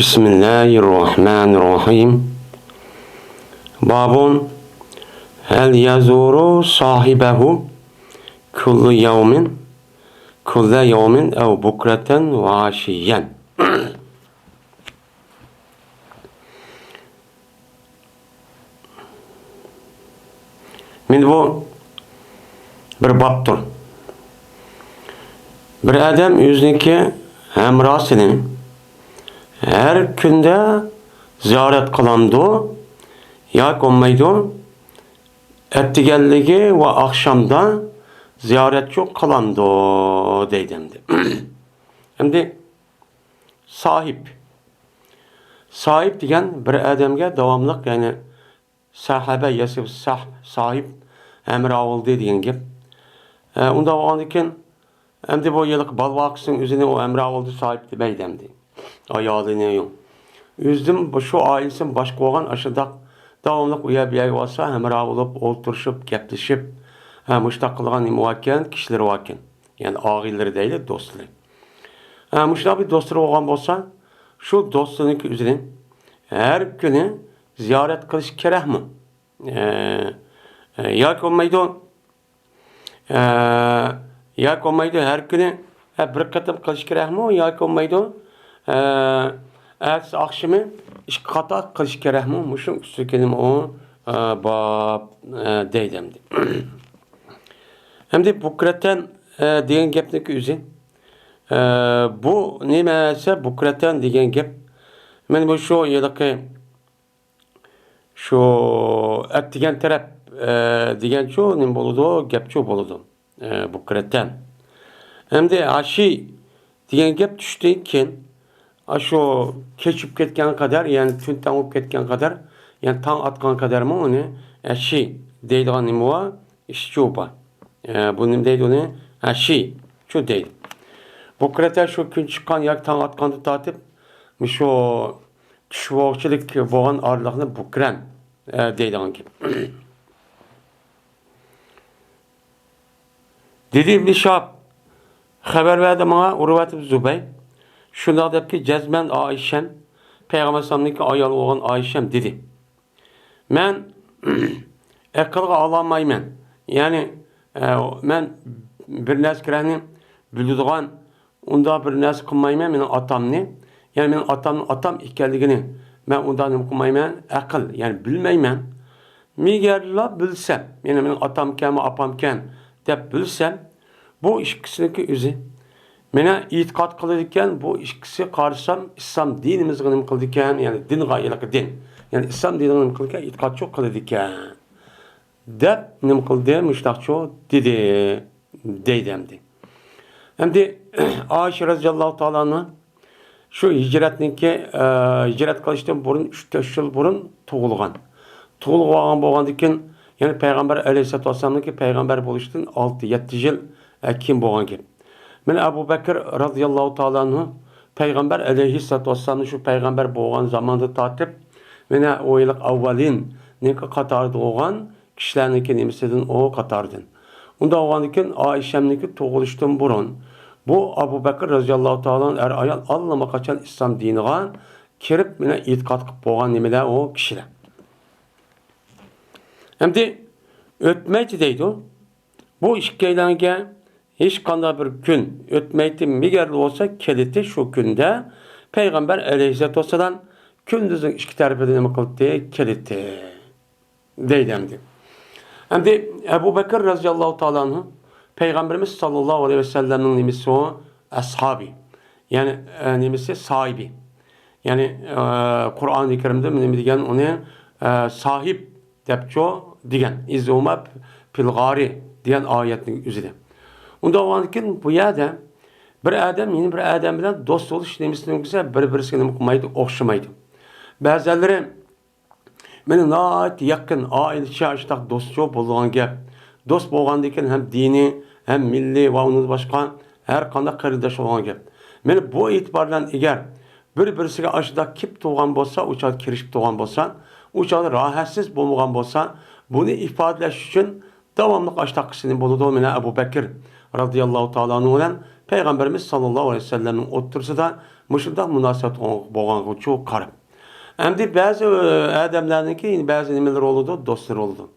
Bismillahirrahmanirrahim. Babun hel yazuru sahibehu kulle yevmin ev bukreten ve aşiyen. Min bu bir babdır. Bir adam yüzniki hemrasini her günde ziyaret kılandı, yak olmaydı, ettigelligi ve akşamda ziyaret çok kılandı deydimdi. Şimdi sahip degan bir adamga davomliq, ya'ni sahibe yasib sahip emri oldu degan gap. Unda bo'lgandan keyin endi bu yillik balvaqsning o'zini o emri oldu sahip demaydi. Ayolini yo'q. O'zim shu oilasini boshqa bo'lgan ashadaq davomli uya buya bo'lsa, hamra bo'lib o'ltirishib, gaplashib, mushtaq qilgan nima ekan, kishilar ekan. Ya'ni og'illar deyli, do'stlar. Mushtaq bir do'stlar bo'lgan bo'lsa, shu do'stining o'zini har kuni ziyorat qilish kerakmi? Yoki olmaydi, har kuni bir qatam qilish kerakmi? Yoki olmaydi, ertesi akşamı iş kata kılış kerakmi? Muşun üstü kelime o bab deydimdi. Hem de bukreten degan gapniki o'zi. Bu nimasi bukreten degan gap? Men bu shu yilqi shu degan taraf degan shu nim bo'ladi, gap shu bo'ladi. Bukreten. Hem de ashi degan gap tushdan keyin şu keçip ketken kadar, yani tün tang olup ketken kadar, yani tang atkan kadar mı onu eşi deydiğin nimi var, işçi opa. Bu nimi deydi onu eşi, şu deydi. Bu kriter şu gün çıkan yak tang atkanı tatip, şu kişivoğçilik boğan arlığını bukren deydiğin gibi. Dedi İbn-i Şahab, haber verdi bana Urvat-ı Zübey. Şunlar deyip ki cezmen Ayşem, Peygamber sallallahu ayol olan Ayşem dedi. Men akılga alamayman. Yani men bir nas kirani bildiğin onda bir nas qilmayman mening atamni. Yani mening atam ekanligini men undan qilmayman, aql, yani bilmayman. Megarla bilsem, yani mening atam kam, apam kam deb bilsem, bu ikkisiniki o'zi mena itiqat qiladigan bu ikkisi qarsam islom dinimizga nima qiladigan, yani din g'oyaligi din. Yani islom dinini nima qiladigan, itiqat çok qiladigan. Deb nima qildi, mushtaqcho dedi, deydimdi. Endi Ayşe radhiyallohu ta'ala shu hijrat qilishdan burun 3-4 yil burun tug'ilgan. Tug'ilgan bo'lgandan keyin, yani Peygamber alayhisolatu vasallamniki payg'ambar bo'lishdan 6-7 yil keyin bo'lgan gap. Men Abu Bakr radhiyallohu ta'ala anhu Peygamber aleyhissalatu vesselam'ın şu peygamber boğan zamanda tatip mena o yıllık avvalin ne katardı oğan kişilerinki nemisinden o katardın. Onda oğandikin Ayşem'niki toğuluştan burun. Bu Abu Bakr radhiyallohu ta'ala er ayal allama kaçan İslam diniga kirip mena itiqat qilib boğan nemeler o kişiler. Hem de ötmeydi deydi o. Bu işkeylerine hiç kanda bir gün ötmeydi migerli olsa keliti şu günde Peygamber aleyhisselatü vesselam gündüzün iki tarafı ne kıldı keliti deydemdi. Hem de Ebu Bekir radıyallahu ta'ala anhu Peygamberimiz sallallahu aleyhi ve sellem'in nimisi o ashabi. Yani nimisi sahibi. Yani Kur'an-ı Kerim'de nimi diyen onu sahip depço diyen İzzuma pilgari diyen ayetin üzerinde. Onda olanken bu yerde bir adam yeni bir adam bilen dost oluş demişsin güzel birbirine okumaydı, okşamaydı. Bazıları benim naat yakın aile şahstak dostçu bulduğun gap. Dost bolğandan hem dini hem milli ve onun başka her kanda kardeş olan gap. Men bu itibardan eğer birbirine aşıda kip doğan bolsa, uçağa kirişip doğan bolsa, uçağı rahatsız bulmagan bolsa, bunu ifadeleş için devamlı aşıda kişinin bulduğu mena Ebu Bekir radıyallahu ta'ala anhu olan Peygamberimiz sallallahu aleyhi ve sellem'in otursa da Muşunda münasebet boğan çok karıp. Endi bazı adamlarınki bazı nimeler oldu, dostlar oldu.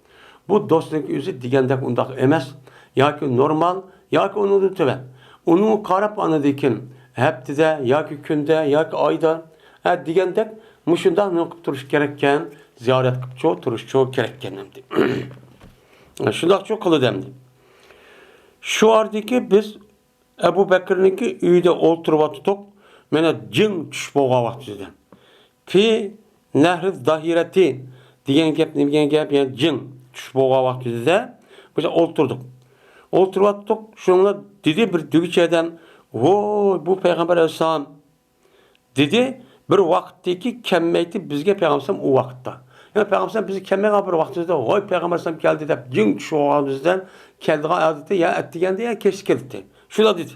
Bu dostluk yüzü digandek undaq emas, yoki normal, yoki onun töven. Onu qarab anadikin heptide, yoki kunda, yoki oyda, digandek mushunda nima qilib turish kerakkan, ziyorat qilib turish kerakkan endi. Shundaqcha qiladi endi. Şu ardaki biz Ebu Bekir'ninki uyda o'ltirib otdik. Mana jin tushib bo'lgan vaqtida. Fi nahri zahirati degan gap nima degan gap, ya'ni jin tushib bo'lgan vaqtida biz o'ltirdik. O'ltirib otdik. Shunda dedi bir dugichadan, "Voy, bu payg'ambar alayhisalom" dedi. Bir vaqtdagi kelmaydi bizga payg'ambar o vaqtda. Yani payg'ambar bizni kelmagan bir vaqtida, "Voy, payg'ambar alayhisalom keldi" deb jin tushib olganimizdan keldigan adeti ya etdiganda ya kech keldi. Shunda dedi.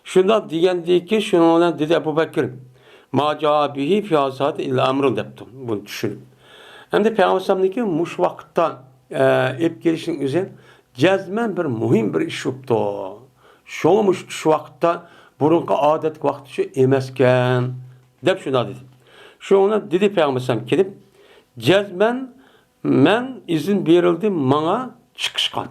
Shunda degandiki, shuni bilan dedi Abu Bakr, "Ma jabihi fi hazat illa amrun" debdi. Bunu tushunib. Endi payg'ambarniki mush vaqtda ep kelishning o'zi jazman bir muhim bir ish bo'libdi. Sho'mush shu vaqtda burunqi odat vaqti shu emaskan deb shunda dedi. Shuni dedi payg'ambar kelib, "Jazman men izin berildi menga chiqishga."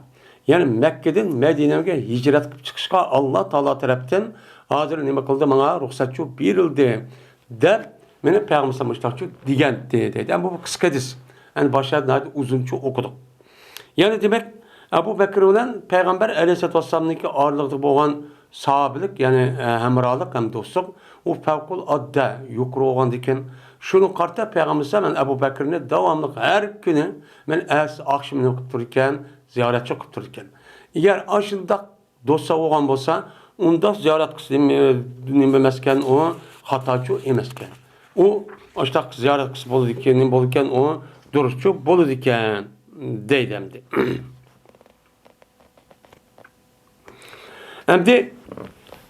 Yani Mekke'den Medine'ye hicret qilib chiqishga Allah Taala tarafdan hozir nima qildi, menga ruxsatchi berildi deb meni payg'ambar mushtoqchi degan dedi. Yani bu qisqa hadis. Yani boshida uzuncha o'qidik. Yani demek Abu Bakr bilan payg'ambar alayhisolatu vassalamniki oralig'ida bo'lgan sahobilik, ya'ni hamrohlik ham do'stlik, u favqulodda yuqori bo'lgandikan, shuni qarta payg'ambar men Abu Bakrni davomli har kuni men oqshomini o'qib turgan, ziyoratchi qilib turgan. Agar ashundaq do'stsa bo'lgan bo'lsa, unda ziyorat qilsin nima emaskan, u xatochi emaskan. U ashtaq ziyorat qilsa bo'ladi ekan, nima bo'ladi ekan, u durustchi bo'ladi ekan deydi endi. Endi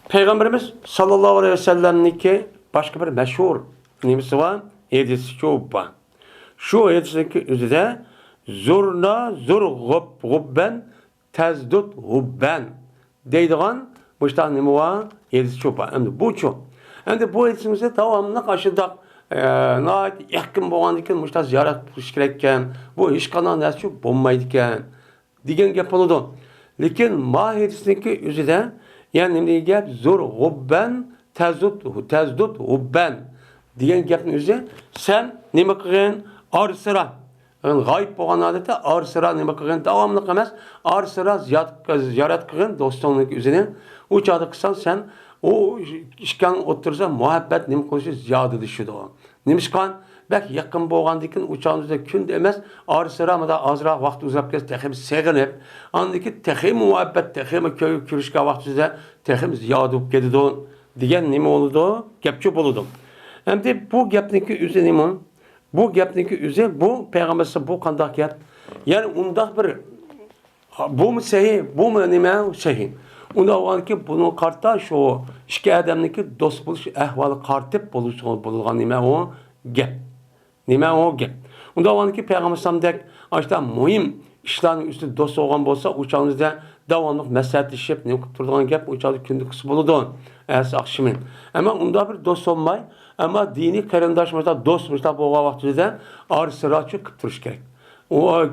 Peygamberimiz sallallahu aleyhi ve sellem'niki başka bir meşhur nimesi var, hadisi çok var. Şu hadisindeki üzere zurna zur gubben tezdut hubben deydiğen bu işte nimi var, hadisi çok var. Endi bu çok. Endi bu hadisimizde devamlı karşıda yakın boğan diken müştah ziyaret kılış gerekken, bu iş kanan nesi bulmaydı iken diyen gap oldu. Lakin ma hadisindeki üzere yani ne gap zor hubben tezdut hubben diyen gapning o'zi sen nima qilgan arsira g'oyib bo'lgan odatda arsira nima qilgan davomli emas arsira ziyorat qilgan do'stingning o'zini u chog'da qilsan sen u ishkan o'tirsa muhabbat nima qilishi ziyoda deyishdi. Nimishqan bak yaqin bo'lgandikin uçağımızda kunda emas arsira mada azroq vaqt uzab ketsa texim seg'inib andiki texim muhabbat texim ko'rishga vaqtida texim ziyoda bo'lib ketadi degan nima bo'ldi, gapchi bo'ldi. Endi bu gapniki o'zi nima? Bu gapniki o'zi bu payg'ambarsa bu qanday gap? Ya'ni undaq bir bu mu sahih, bu mu nima sahih? Unda olganki buni qarta shu ikki odamniki do'st bo'lish ahvoli qartib bo'lgan nima o gap. Nima o gap? Unda olganki payg'ambarsamdek ashta muhim ishlarning ustida do'st bo'lgan bo'lsa, o'changizda davomli maslahatlashib, nima qilib turadigan gap o'changizda kunda qilsa bo'ladi. Akşamın. Ama unda bir dost olmay, ama dini qarindoshimizda do'stmizda bo'lgan vaqtida arsirachi qilib turish kerak. O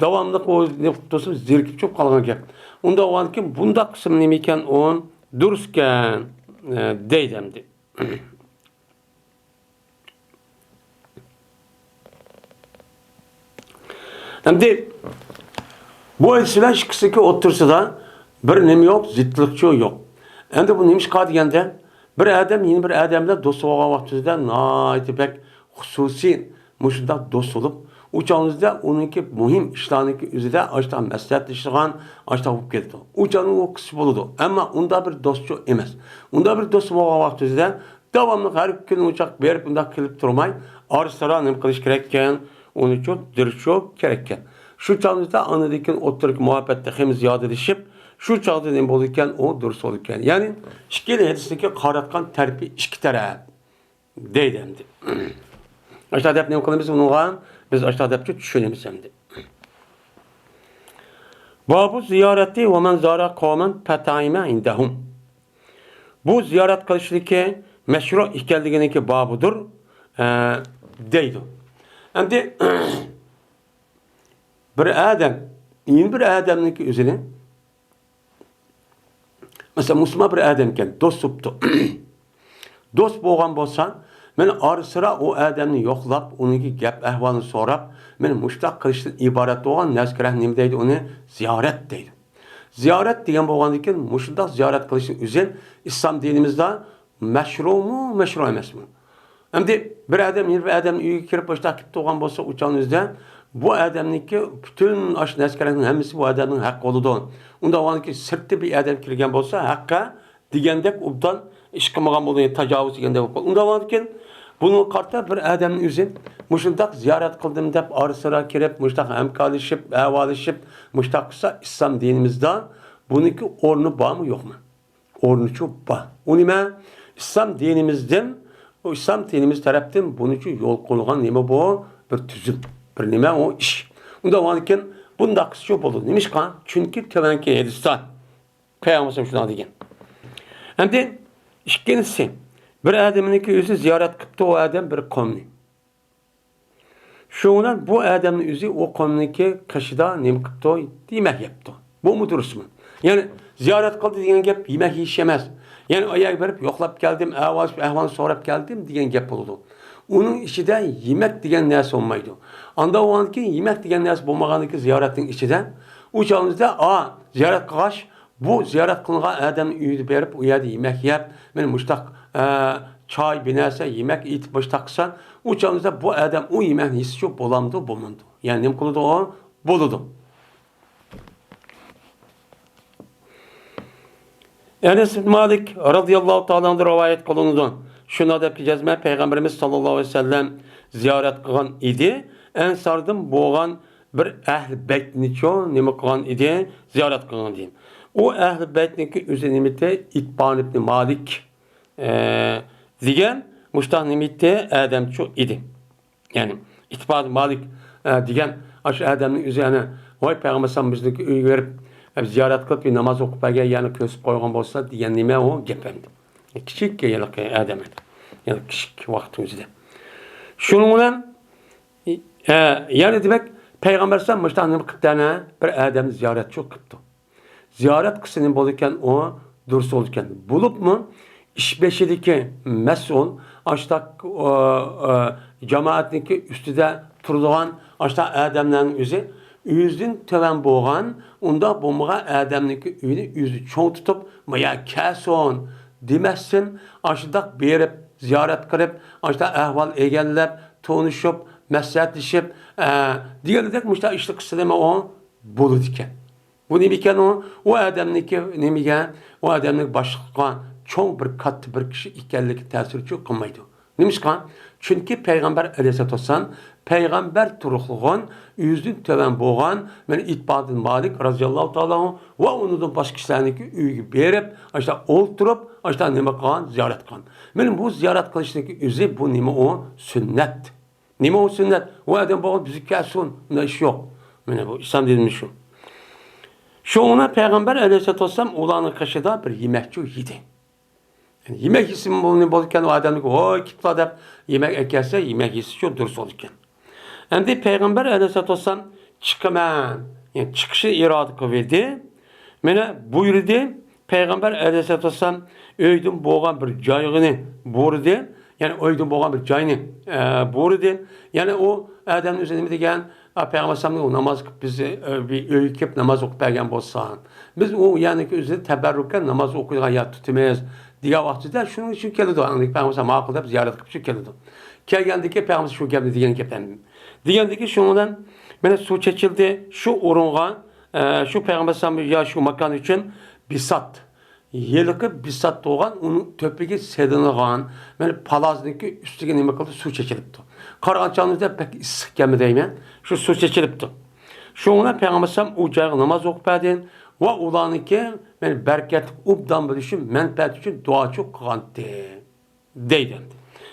davomli o do'stim zerikib cho'p qolgan gap. Unda olganki bunda qism nima ekan, on durustkan deydi endi. Endi bu islar ikkisiga o'tirsida bir nima yo'q, zidlikchi yo'q. Endi bu nima qiladi deganda bir odam yeni bir odamla do'st bo'lgan vaqtida noytibak xususiy mushunda do'st bo'lib, o'changizda uningki muhim ishlarniki o'zida ashta maslahatlashgan ashta bo'lib ketdi. O'changning o qismi bo'ladi. Ammo unda bir do'stchi emas. Unda bir do'st bo'lgan vaqtida davomli har kun o'chaq berib unda qilib turmay, arsira nima qilish kerak ekan, uni uchun dircho kerak ekan. Shu chog'da anadikin o'tirib muhabbatda hem ziyodalashib şu çağda ne olurken o durus olurken. Yani ikili hadisdeki qaratgan terpi iki taraf deydi endi. Aşağıda hep ne okuyalım bununla? Biz aşağıda hep düşünemiz endi. Babu ziyareti ve men zara kavmen fetaime indahum. Bu ziyaret kılışlıki meşru ekanliginiki babudur deydi. Endi bir adam, yeni bir adamniki özünü mesela Müslüman bir adamken dost tuttu. Dost bo'lgan bo'lsa, men ara-sıra o adamni yo'qlab, uningki gap ahvolini so'rab, men mushtaq qilishdan iborat bo'lgan narsaga nima deydi, uni ziyorat deydi. Ziyorat degan bo'lgandan keyin mushundaq ziyorat qilishni o'zi islom dinimizda mashru'mi, mashru' emasmi? Endi bir adam, bir odamning uyiga kirib mushtaq qilib turgan bo'lsa, o'chaningizda bu adamniki bütün ash narsalarning hammasi bu adamning haqqi bo'ladi. Unda o'g'anki sirtda bir adam kirgan bo'lsa, haqqa degandek obdan ish qilmagan bo'lgan tajovuz deganda bo'lib qoldi. Unda o'g'anki buni qarta bir odamning o'zi mushundaq ziyorat qildim deb ara-sıra kirib, mushtaq hamkorlashib, avolishib, mushtaq qilsa islom dinimizda buniki o'rni bormi, yo'qmi? O'rni-chi bor. U nima? İslam dinimizdan, o İslam dinimiz tarafdan bunun için yol qo'yilgan nima bu? Bir tuzum, bir nima o ish. Unda o'g'anki bundaq qilsa bo'ladi. Nimishqa? Chunki tovanki Hindiston Peygamber shuna degan. Endi ikkinchisi bir adamniki o'zi ziyorat qilibdi, o adam bir qavmni. Shundan bu adamning o'zi o qavmniki qishida nima qilibdi? Yemak yebdi. Bu mu durustmi? Ya'ni ziyorat qildi degan gap yemak yeyish emas. Ya'ni oyoq berib yo'qlab keldim, ahvol so'rab keldim degan gap bo'ladi. Uning ichida yemak degan narsa bo'lmaydi. Anda o'g'anki yemak degan narsa bo'lmaganligi ziyoratning ichida u chog'ingizda ziyorat qilgash bu ziyorat qilingan odam uyida berib, u yerda yemak yeb, men mushtaq choy, bir narsa yemak etib mushtaq qilsan, u chog'ingizda bu odam u yemakni yesishi bo'lamdi, bo'lmadi. Ya'ni nima qiladi o? Bo'ladi. Enes bin Malik radıyallahu ta'ala'dan rivayet kılındı. Şuna da pijazma Peygamberimiz sallallahu aleyhi ve sellem ziyaret kılan idi. Ensardım boğan bir ehl-i beytniki nima kılan idi? Ziyaret kılan diyeyim. O ehl-i beytniki üzerinimite İtban ibn Malik diyen muştah nimite Ademço idi. Yani İtban ibn Malik diyen aş Adem'in üzerine vay Peygamber sallallahu üy verip ziyorat qilib bir namoz o'qib bergan, yana ko'sib qo'ygan bo'lsa degan nima u gap endi. Kichik yiliq odam edi. Yani kichik vaqt o'zida. Shuning bilan yani demak payg'ambar sallallohu alayhi vasallam qiltana bir odamni ziyoratchi qilibdi. Ziyorat qilsin bo'lgan o durust bo'lgan. Bo'libmi ish beshidagi mas'ul ashtaq jamoatniki ustida turadigan ashtaq odamlarning o'zi yüzün töven boğan, onda bombağa adamniki üyünü yüzü çoğu tutup, maya kəson demezsin, aşıdak berip, ziyaret kırıp, aşıda ahval egellep, tonuşup, məsləhətləşib, digərlədək müştə işli qısa demə o bolu diken. Bu ne biken o adamniki ne biken, o adamniki başlıqqa çoğu bir katı bir kişi ikəllik təsir çok qılmaydı. Nemişkan? Çünkü Peygamber Aleyhisselatü Vesselam Peygamber turuqluğun yüzün töven boğan men İtbadın Malik radıyallahu ta'ala ve onun başka kişilerdeki üyü berip işte olturup işte nime kılan ziyaret kılan. Benim bu ziyaret kılışındaki yüzü bu nime o sünnet. Nime o sünnet? O adam boğan bizi kelsin. Ne iş yok. Yani bu İslam dediğimiz şu. Şu ona Peygamber Aleyhisselatü Vesselam ulanın kaşıda bir yemekçi yedi. Yani yemek isim bulurken o adam o kitla da yemek ekerse yemek yisi şu durus olurken. Hem de Peygamber Aleyhisselatü Vesselam çıkıman, yani çıkışı iradı kıverdi. Mene buyurdu, Peygamber Aleyhisselatü Vesselam öydüm boğan bir cayını buyurdu. Yani öydüm boğan bir cayını buyurdu. Yani o adamın üzerinde degen Peygamber Aleyhisselam'ın namaz kılıp bizi bir öyküp namaz okup bergen bolsan. Biz o yani ki üzerinde teberrukken namaz okuyduğun ya tutamayız. Diye vaxtida şunun için keldi. Peygamber ma'qul deb ziyorat qilib shu keldi. Kelgandiki Peygamber shu gapni degan gapdan. Degandiki shundan mana suv chechildi, shu o'ringa shu Peygamber sallallohu ya shu makan uchun bisat. Yeliqib bisat to'g'an, uni to'piga sedingan, mana palazniki ustiga nima qildi? Suv chechilibdi. Qarg'anchonizda pek issiq kelmi deyman. Shu suv chechilibdi. Shundan Peygamber sallallohu u joyga namoz o'qib berdi. Ve ulanıki ben bereket ubdan bilişim menfaat için duaçı kılandı deydi.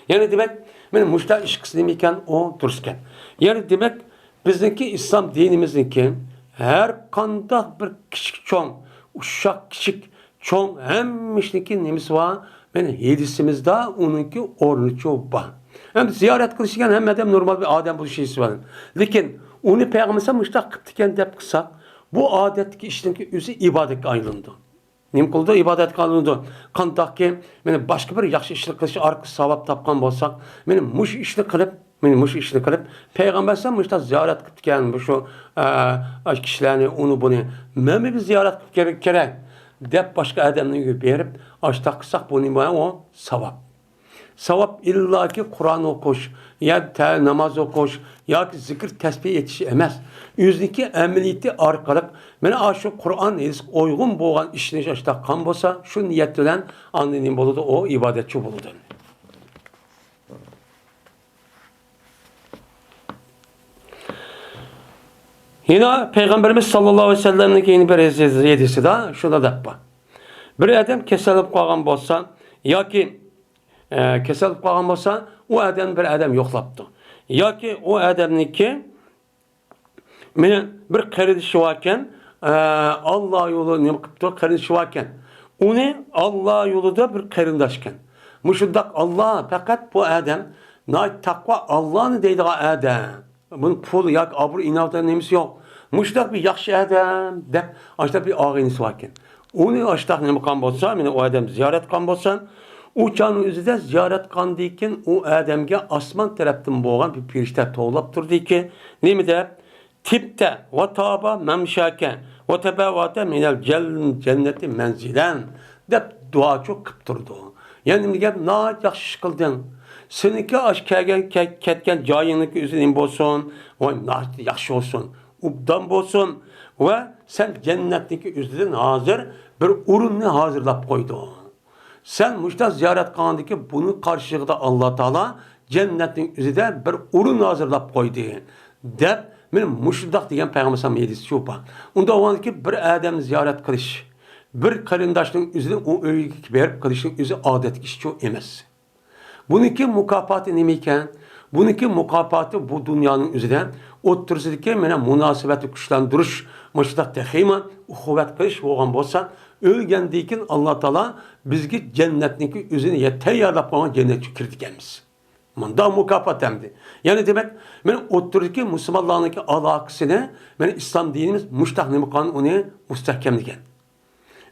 Yani demek benim müştah iş kısmı iken o dururken. Yani demek bizdeki İslam dinimizdeki her kandak bir küçük çoğun, uşak küçük çoğun hem işdeki nemiz var Yani hedisimizde onunki ornu çok var. Hem ziyaret kılışken hem adam normal bir adem bu şeysi var. Lakin onu peygamberse müştak kıptıken dep kısa bu adetki işlemki üzü ibadet ayrıldı. Nim kıldı ibadet ayrıldı. Kandak ki yani başka bir yaxşı işlik kılışı arka savap tapkan bolsak benim muş işlik kılıp peygamberse müştak ziyaret kıptıken bu şu kişilerini onu bunu memi bir ziyaret gerek dep başka adamını berip açtak kısak bunu o savap. Savap illaki Kur'an okuş, ya namaz okuş, ya zikir tesbih yetişi emez. Yüzdeki emeliyeti arkalık, mene şu Kur'an uygun boğan işini açta kan bolsa, şu niyet bilen anlayın boludu, o ibadetçi boludu. Yine Peygamberimiz sallallahu aleyhi ve sellem'in yeni bir hadisi de şuna da var. Bir adam kesilip kalgan bolsa, ya ki kesilip kalgan bolsa, o adam bir adam yoklaptı. Ya ki o adamniki meni bir kardeşi varken Allah yolu ne kıptı kardeşi varken onu Allah yolunda bir karındaşken. Muşuddak Allah fakat bu adam takva Allah'ın deydiği adam. Bunun pulu yak abur inavdan nemisi yok. Muşuddak bir yakşı adam de açta bir ağınız varken. Onu açta ne kan bolsa, meni o adam ziyaret kan bolsa, o canın üzerinde ziyaret kan deyken o adamga asman taraftan boğan bir pirişte toğlap durdu ki ne mi de tipte ve taba memşake ve tebevate minel cenneti menzilen dep dua çok kıptırdı. Yani gel na yaxşı kıldın. Seninki aşk ketken cayınlık üzerine bolsun, o yaxşı olsun. Ubdan bolsun ve sen cennetteki üzerine hazır bir ürünü hazırlap koydu. Sen müştak ziyaret kılındaki bunun karşılığında Allah Teala cennetin üzerinde bir ürün hazırlap koydu. Dep benim müştak diyen Peygamber sallallahu aleyhi ve sellem şu var. Onda o andaki bir adam ziyaret kılış, bir karındaşın üzerinde o öykü verip kılışın üzerinde adet kişi çok emez. Bununki mukaffatı nemeyken, bununki mukaffatı bu dünyanın üzerinde otursudaki mene münasebeti güçlendiriş, müştak tehima, kuvvet kılış olan bolsa, ölgendiyken Allah Teala bizgi cennetniki üzerine yeteyyarlap olan cennetçi kirdikenmiz. Manda mukafat emdi. Yani demek ben otururki Müslümanlarındaki alakasını ben İslam dinimiz müştak nemikan onu müstehkemliken.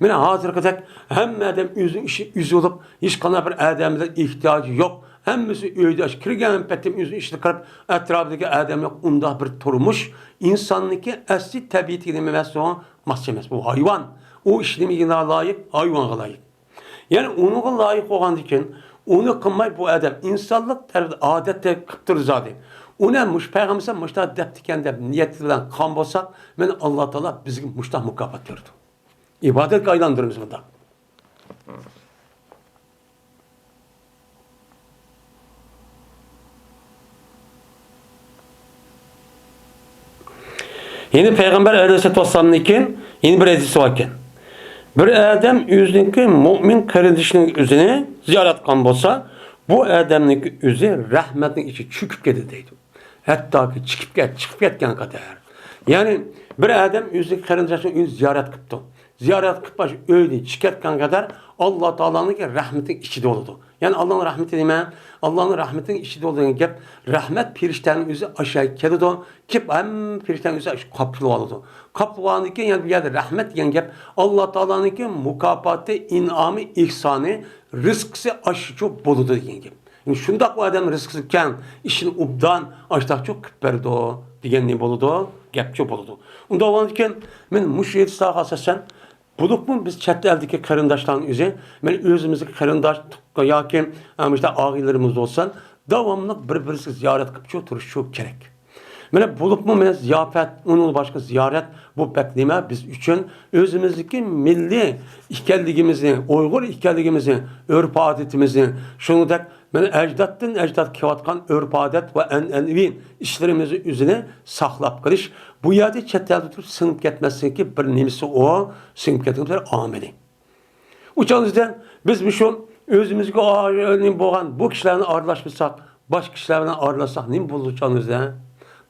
Ben hazır kadar hem adam yüzü olup hiç kana bir adamda ihtiyacı yok. Hemmisi öyle kirgen petim yüzü işini kırıp etrafındaki adam yok. Onda bir turmuş insanlıki asli tabiatine memesi o mahkemesi. Bu hayvan. O işlemine layık, hayvana layık. Yani ona layık olan diken onu kılmay bu adam insanlık tarafı adette kıptır zaten. Ona peygamberimiz müştah deptiken de niyetinden kan bolsak, ben Allah Teala bizi müştah mukafat gördü. İbadet kaylandırırız burada. Yeni Peygamber Aleyhisselatü Vesselam'ın iken yeni bir hadisi varken. Bir adam yüzündeki mümin kardeşinin üzerine ziyaret kan bolsa, bu adamın yüzü rahmetin içi çöküp gedideydi. Hatta ki çıkıp ketken kadar. Yani bir adam yüzündeki kardeşinin yüzü ziyaret kıptı. Ziyaret kıptaş öyle çıkartkan kadar Allah Teala'nın rahmetin içi doludu. Yani Allah'ın rahmeti demeyen, Allah'ın rahmetin içi doluduğunu gep, rahmet piriştenin yüzü aşağı kelidi. Kip hem piriştenin yüzü kaplı oldu. Kaplı olanı ki yani bir yerde rahmet diyen gep, Allah Teala'nın ki mukafatı, inamı, ihsanı, rızkısı aşı çok boludu diyen gep. Yani şundak o adam rızkısıken işin ubdan aşağı çok kıpperdi o diyen ne boludu? Gep çok boludu. Onda olanıken ben müşehit sahası sen bulduk mu biz çatı eldeki karındaşların üzeri, ben özümüzdeki karındaş ya ki işte ağalarımız olsan devamlı birbirisi ziyaret kıpçı oturuş çok gerek. Ben bulup mu ben ziyafet, onun başka ziyaret bu bekleme biz için özümüzdeki milli ihkelliğimizi, Uygur ihkelliğimizi, örf adetimizi, şunu da ben ecdat kevatkan örf adet ve envi işlerimizi üzerine saklap kılış. Bu yerde çetelde tutup sınıp gitmesin ki bir nemisi o sınıp gitmesin ameli. Uçağınızdan biz bu şu özümüzdeki boğan bu kişilerle ağırlaşmışsak, baş kişilerle ağırlaşsak ne bulacağınızda?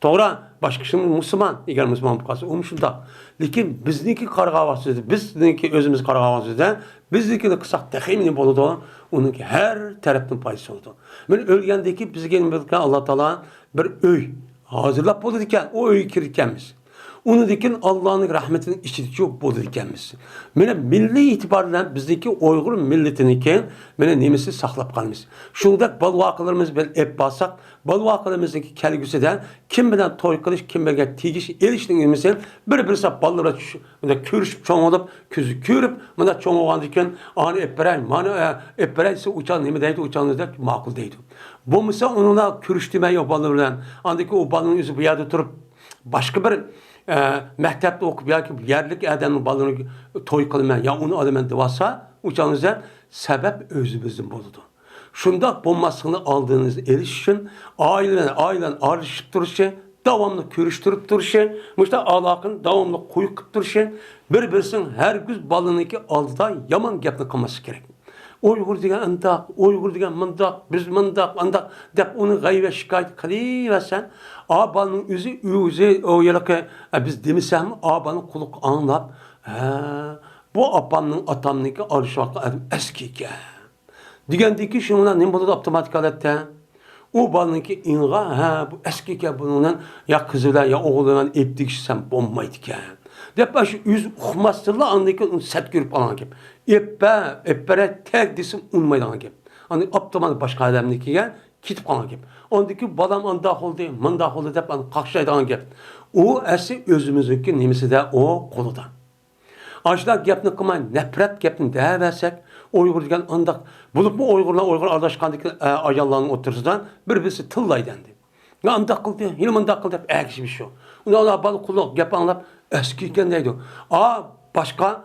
To'g'ri, boshqa kishi musulmon, agar musulmon bo'lib qolsa, u shundoq. Lekin bizniki qarg'avasida, bizniki o'zimiz qarg'avasida, biznikini qilsak taxmin bo'ladi, uniki har tarafdan foydasi bo'ladi. Men o'lgandan keyin bizga nima bilgan Alloh taolo bir uy hozirlab bo'ldi ekan, o uyga kirganmiz. Onu dikin Allah'ın rahmetinin içi çok bol dikenmiz. Mene milli itibarla bizdeki Uygur milletiniken mene nemesi saklap kalmış. Şundak balvakalarımız ben hep basak, balvakalarımızdaki kelgüsüden kim bilen toy kılış, kim bilen tigiş, eriştiğimizden bir ballara körüşüp çoğun olup, küzü körüp, bana çoğun olan diken, ani epberey, mani epberey ise uçan nemi deydi, uçanınız da makul deydi. Bu mesela onunla körüştüme yok ballarla, andaki o balın yüzü bu yerde oturup, başka bir mektepte okup ya ki yerlik adamın balını toy kılmayan ya onu alamen devasa uçağınıza sebep özümüzün boludu. Şunda bombasını aldığınız eriş için ailen arışıp duruşu, devamlı körüştürüp duruşu, işte alakın devamlı koyup duruşu, birisinin her gün balını ki aldıda yaman gepli kalması gerek. Uygur diyen andak, Uygur diyen mındak, biz mındak, andak dep onu gayve şikayet kılıversen, abanın yüzü o yelake biz demişsem abanın kuluk anlap, bu abanın atamniki arışvakla eskike. Digendeki şundan ne buldu otomatik alette? O balınki inga bu eskike bunun ya kızıyla ya oğluyla epdikişsem bombaydı ki. Dep başı yüz uxmasırla andaki onu set görüp alan gibi. Eppere tek disim unmaydan gibi. Hani optimal başka adamdaki gel kitip alan gibi. Ondaki balam andak oldu, mandak oldu dep hani kakşaydan gibi. O esi özümüzdeki nemisi de o koludan. Aşılar gepni kılmayın, nefret gepni deversek, Uygur diyen andak, bulup mu Uygur ardaşkandaki ayallarının otursudan birisi tıllaydendi. Ya andak kıldı, yine andak kıldı, ekşi bir şey. Onlar balık kulak gep anlap, eskiyken neydi? Başka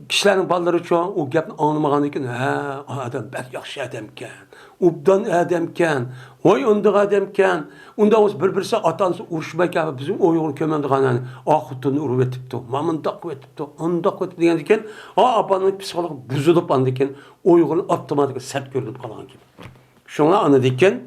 kişilerin balları çoğu o gepni anlamagan ekan, adam bek yaxşı adamken, ubdan adamken, oy undaq adamken, unda o'z bir-birisi atansı uruşmayken bizim Uygur kömendiğanan ahutunu urup etipti, mamındaq etipti, andaq etipti degan ekan, abanın psixologi buzulup andiken Uygur'un avtomatik sert görünüp kalan gibi. Şuna anadiken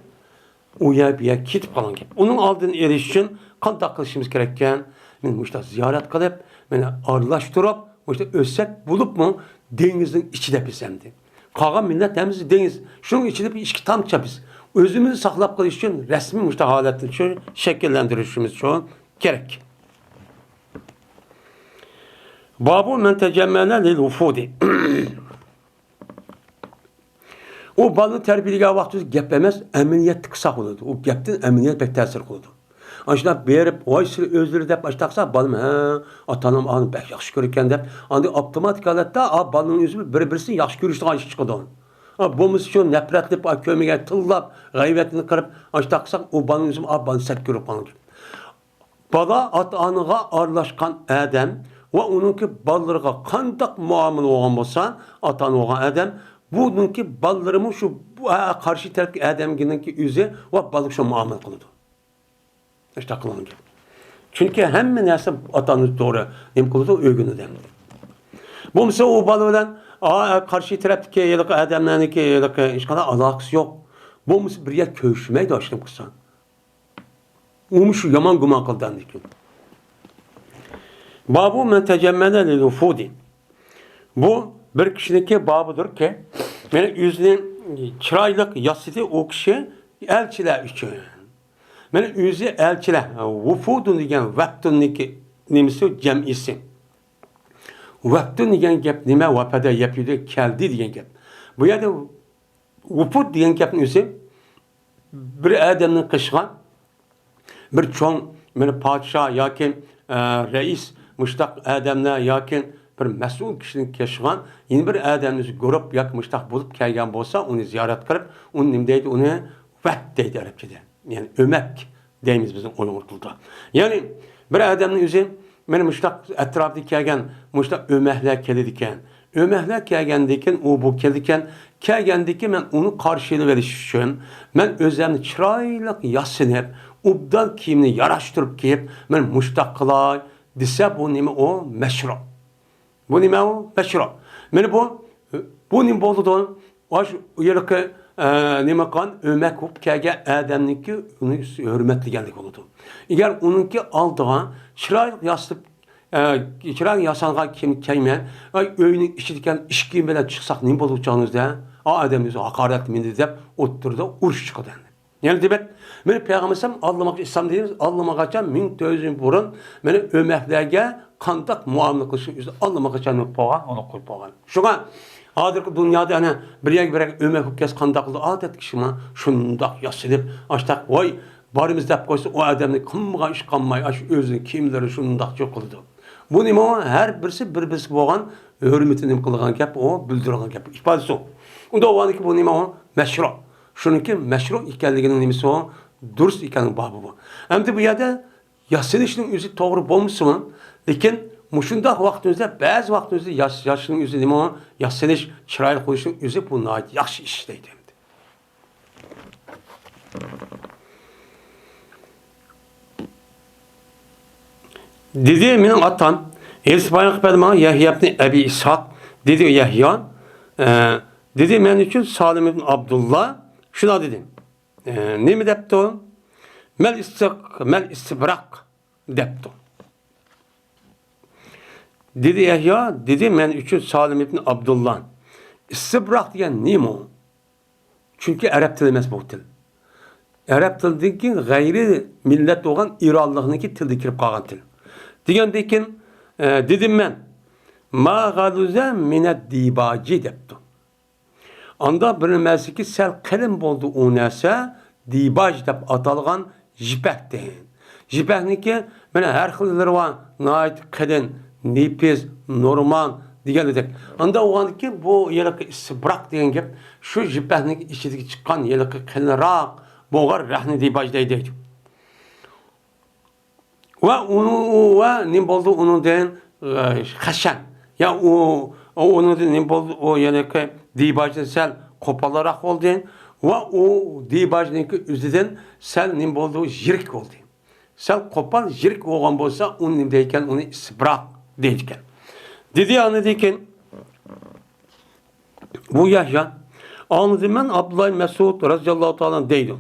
uya biya kitip kalan gibi. Onun aldığını eriş için kandak kılışımız gerekken, men işte ziyaret kılıp, beni arılaştırıp, işte ölsek bulup mu denizin içi bizemdi. Kalan millet temiz deniz. Şunun içinde bir içki tam çapiz. Özümüzü saklap kılış için resmi işte haletini şu şekillendirişimiz şu gerek. Babu men tecemmene lil ufudi. O balını terbiyeliğe vakti geplemez, eminiyet kısa olurdu. O gepten eminiyet pek tesir olurdu. Ancak berip, vay sürü özleri dep baştaksa balım, atanım anı bek yaxşı görürken dep, andi otomatik alette balının özü birisini yaxşı görüştüğü ayşı çıkıdı onun. Bu misyon nefretlip, kömege tıllap, gaybetini kırıp, açtaksak o balının özü balını sert görüp kalır. Bala atanıga arlaşkan adam ve onunki ballarına kandak muamele olan olsa, atanı olan adam, bununki ballarımın şu karşı taraftaki adamınki yüzü ve balık şu muamele kılıyordu. İşte kılınca. Çünkü hemen nasıl atanız doğru nem kılıyordu, ögünü demdi. Bu mesela o balığından karşı taraftaki ya da adamlarınki ya da hiç kadar alakası yok. Bu mesela bir yer köşmeyi de açtım kısan. Umuşu yaman guman kıldan dikin. Babu men tecemmene lil ufudi. Bu bir kişideki babıdır ki benim yüzünün çıraylık yasıdı o kişi elçiler için. Benim yüzü elçiler. Vufudun diyen vaktundaki nemisi cem'isi. Vaktun diyen gep nime vafada yapıyordu keldi diyen gep. Bu yerde vufud diyen gepin yüzü bir adamın kışgan bir çoğun bir padişah yakin reis müştak adamlar yakin bir mesul kişinin keşgan yeni bir adamınızı görüp yak müştak bulup kelgen bolsa onu ziyaret kırıp onun nimdeydi onu vakt deydi Arapçada. Yani ömek deyimiz bizim Uygur dilinde. Yani bir adamın yüzü benim müştak etrafta kelgen müştak ömekler kelediken ömekler kelgendeyken o bu keldiken kelgendeki ben onu karşılığı veriş için ben özlemini çırayla yasınıp ubdan kimini yaraştırıp giyip ben müştak kılay dese bu nime o meşru. Bu nime o meşru. Ben bu nime oldu da o yerke nima qilgan o'mak bo'lib kelgan odamniki uni hurmatlaganlik bo'ladi. Agar uningki oldiga chiroyli yasib chiroyli yasangan kiyimlar uyning ichidan ish kiyim bilan chiqsak nima bo'lacağınızda odam o'zi haqorat meni deb o'ttirdi urush chiqadi. Yani demek, beni Peygamberim Allah'mak İslam dediğimiz Allah'mak açan 1400 burun beni ömeklerge kandak muamele kılışın üzere Allah'mak açan yapağın, onu koyup bağın. Şuna, adır ki dünyada hani bir ömek hukukes kandak kıldı, adet kişime şundak yasilip, açtak, vay barımız deyip koysa o adamını kımga iş kanmayı, aç özünü, kimleri şundak çok kıldı. Bu nime o, her birisi bağın, hürmetini kılgan kep, o bildiren kep, ifadesi o. Onda o anı ki bu nime o, meşru. Şununki meşru ikenliginin nimesi o, dürüst ikenliginin babı bu. Hem de bu yerde yaşınışının yüzü doğru bulmuşsun. Lakin muşundak vaktinizde, bazı vaktinizde yaşının yüzü nime o, yaşınış, çıraylı koyuşun yüzü bu nait yaxşı işteydi. Dedi benim atam, İsmail Kıpedim'a Yahya ibn Ebi İshak, dedi Yahya, dedi benim için Salim ibn Abdullah, şuna dedim. Ne mi depti o? Mel istibrak depti. Dedi Yahya, dedi ben için Salim ibn Abdullah. İstibrak diyen ne mi o? Çünkü Arap dili emez bu dil. Arap dilindeki gayri millet olan İranlığındaki tilde kirip kalgan dil. Digendekin dedim ben ma galuze minet dibaci depti. Anda bilinmezdi ki sel kalem boldu o nese dibaj dep atalgan jipek deyin. Jipekniki bana her xilleri var. Nait, kadın, nipiz, norman diyen dedik. Anda o andaki bu yelaki istibrak diyen gibi şu jipekniki içindeki çıkan yelaki kılrak boğar rahni dibaj deydi. Ve onu ve ne boldu onun deyin haşan. Ya onun ne boldu o yelaki dibajdan sel kopalarak oldu ve o dibajniki üzerinden sel ne boldu jirik oldu. Sel kopal jirik olan bolsa onun nimdeyken onu isbrak deyken. Dedi anladıyken bu Yahya anladım ben Abdullah Mesud radıyallahu ta'ala deydim.